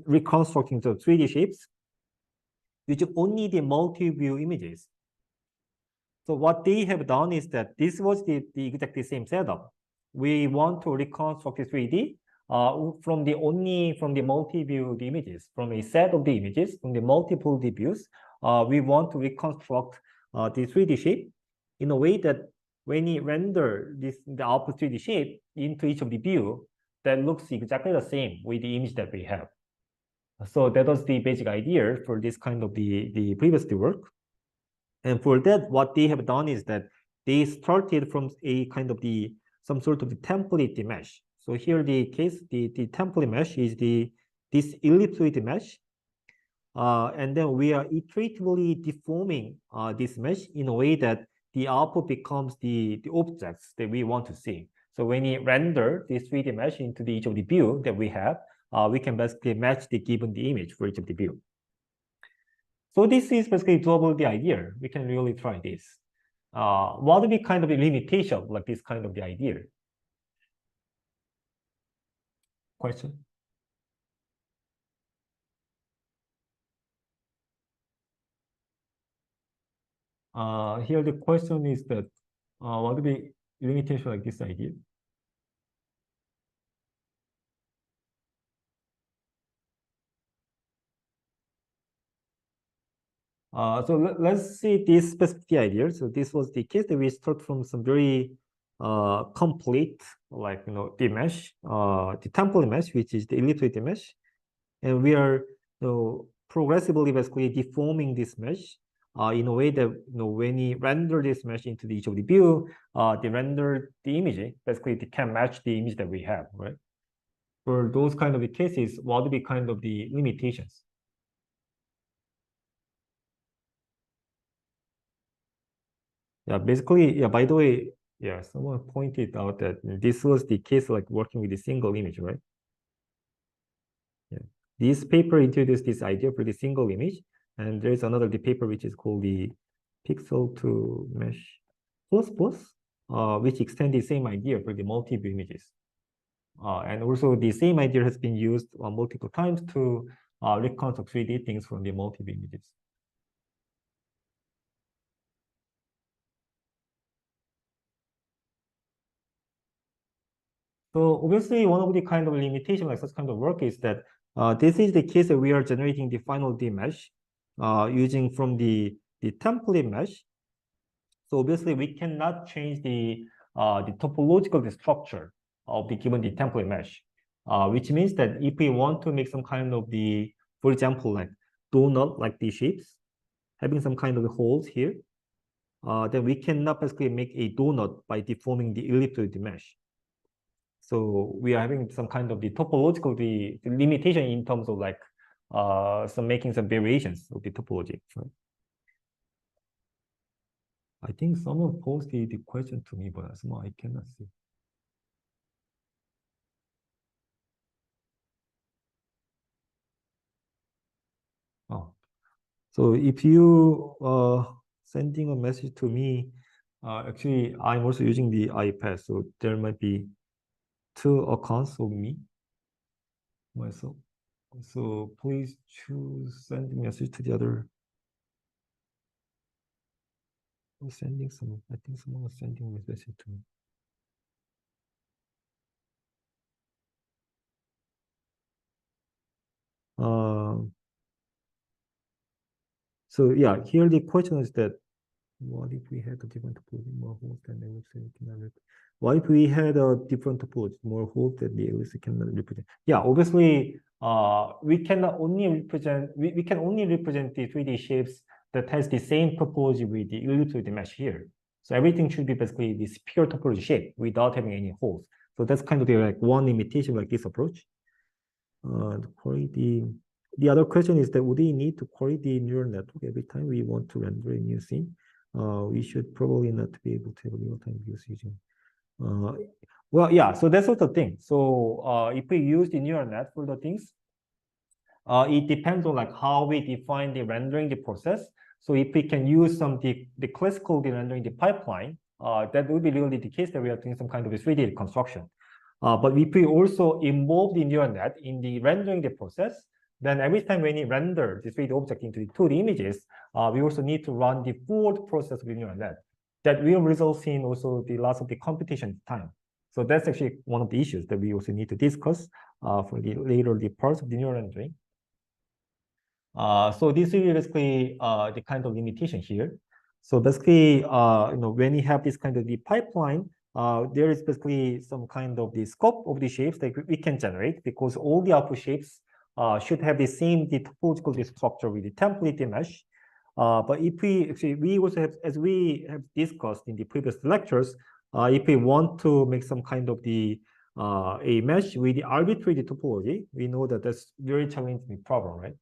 reconstructing the 3D shapes with only the multi-view images. So what they have done is that this was the exactly same setup. We want to reconstruct the 3D from the multi-view images, from a set of the images, from the multiple views. We want to reconstruct the 3D shape in a way that when you render the output 3D shape into each of the view, that looks exactly the same with the image that we have. So that was the basic idea for this kind of the previous work. And for that, what they have done is that they started from a kind of some sort of the template mesh. So here the template mesh is this ellipsoid mesh. And then we are iteratively deforming this mesh in a way that the output becomes the objects that we want to see. So when we render this 3D mesh into each of the view that we have, we can basically match the image for each of the view. So this is basically doable the idea. We can really try this. What would be kind of a limitation of like this kind of the idea? Question? Here the question is that what would be limitation like this idea? So let's see this specific idea. So this was the case that we start from some very complete, like the mesh, the template mesh, which is the ellipsoid mesh, and we are progressively basically deforming this mesh in a way that when we render this mesh into each of the view, the image basically it can match the image that we have, right? For those kind of cases, what would be kind of the limitations? Yeah, basically, yeah, by the way, yeah, someone pointed out that this was the case like working with a single image, right? Yeah. This paper introduced this idea for the single image, and there's another paper which is called the Pixel to Mesh Plus Plus, which extend the same idea for the multi-view images. And also the same idea has been used multiple times to reconstruct 3D things from the multi-view images. So obviously, one of the kind of limitation like such kind of work is that this is the case that we are generating the final D mesh using from the template mesh. So obviously, we cannot change the topological structure of the given the template mesh, which means that if we want to make some kind of for example, like donut like these shapes, having some kind of holes here, then we cannot basically make a donut by deforming the ellipsoid mesh. So we are having some kind of the topological the limitation in terms of like making some variations of the topology. Right? I think someone posted the question to me, but somehow I cannot see. Oh, so if you sending a message to me, actually I'm also using the iPad, so there might be two accounts of me myself. So please choose send message to the other. Sending some. I think someone was sending a message to me. So yeah, here the question is that what if we had a different topology, more holes than the ellipse cannot represent? What if we had a different topology, more holes than the ellipse cannot represent? Yeah, obviously, we cannot only represent we can only represent the 3D shapes that has the same topology with the ellipsoid mesh here. So everything should be basically this pure topology shape without having any holes. So that's kind of the like one limitation like this approach. The other question is that would we need to query the neural network every time we want to render a new scene? We should probably not be able to have real-time views using. Well, yeah. So that's also the thing. So if we use the neural net for the things, it depends on like how we define the rendering the process. So if we can use some the classical rendering the pipeline, that will be really the case that we are doing some kind of a 3D reconstruction. But if we also involve the neural net in the rendering the process, then every time when we render the 3D object into the 2D images, we also need to run the forward process of the neural net. That will result in also the loss of the computation time. So that's actually one of the issues that we also need to discuss for the later the parts of the neural rendering. So this is basically the kind of limitation here. So basically, when you have this kind of the pipeline, there is basically some kind of the scope of the shapes that we can generate because all the output shapes should have the same topological structure with the template mesh. But if we also have, as we have discussed in the previous lectures, if we want to make some kind of the a mesh with the arbitrary topology, we know that that's very challenging problem, right?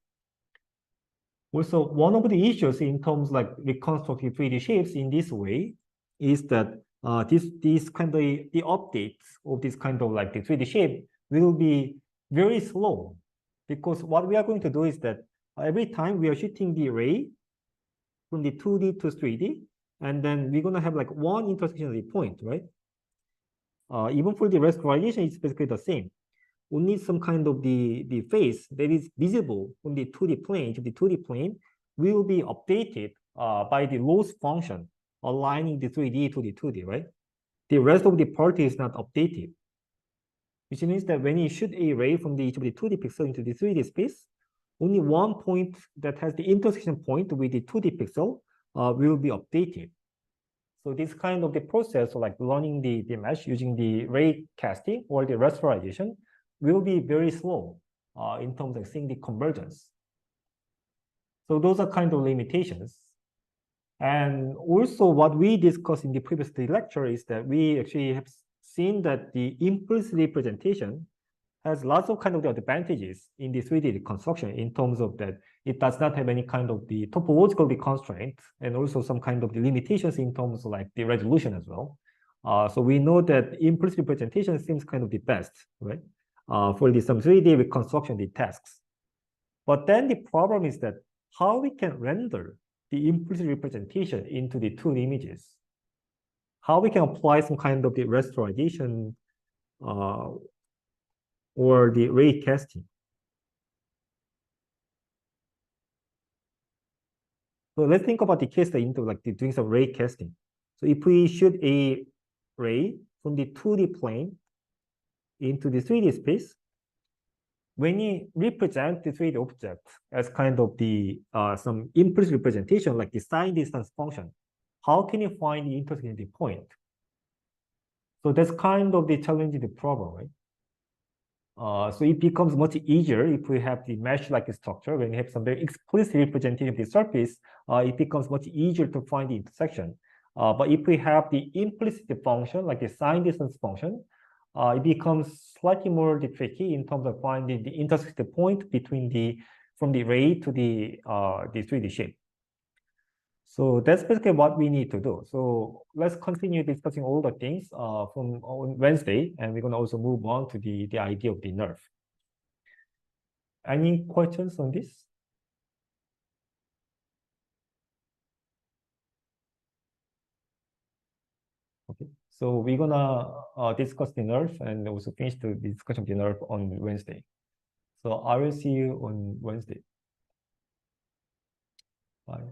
Also, one of the issues in terms like reconstructing 3D shapes in this way is that this kind of the updates of this kind of like the 3D shape will be very slow because what we are going to do is that every time we are shifting the array from the 2D to 3D, and then we're going to have like one intersectionary point, right? Even for the rasterization, it's basically the same. Only some kind of the face that is visible from the 2D plane to the 2D plane will be updated by the loss function aligning the 3D to the 2D, right? The rest of the part is not updated, which means that when you shoot a ray from each of the 2D pixel into the 3D space, only one point that has the intersection point with the 2D pixel will be updated. So this kind of the process, like learning the mesh using the ray casting or the rasterization, will be very slow in terms of seeing the convergence. So those are kind of limitations. And also what we discussed in the previous lecture is that we actually have seen that the implicit representation has lots of kind of the advantages in the 3D reconstruction in terms of that it does not have any kind of the topological constraint and also some kind of the limitations in terms of like the resolution as well. So we know that implicit representation seems kind of the best, right? For the some 3D reconstruction the tasks. But then the problem is that how we can render the implicit representation into the 2D images. How we can apply some kind of the rasterization or the ray casting. So let's think about the case that into like doing some ray casting. So if we shoot a ray from the 2D plane into the 3D space, when you represent the 3D object as kind of the some implicit representation like the sign distance function, how can you find the intersection point? So that's kind of the challenging problem, right? So it becomes much easier if we have the mesh-like structure. When you have some very explicit representation of the surface, it becomes much easier to find the intersection. But if we have the implicit function, like the sign distance function, it becomes slightly more tricky in terms of finding the intersection point between from the ray to the 3D shape. So that's basically what we need to do. So let's continue discussing all the things from on Wednesday, and we're going to also move on to the idea of the nerve. Any questions on this? Okay, so we're gonna discuss the nerve and also finish the discussion of the nerve on Wednesday. So I will see you on Wednesday. Bye.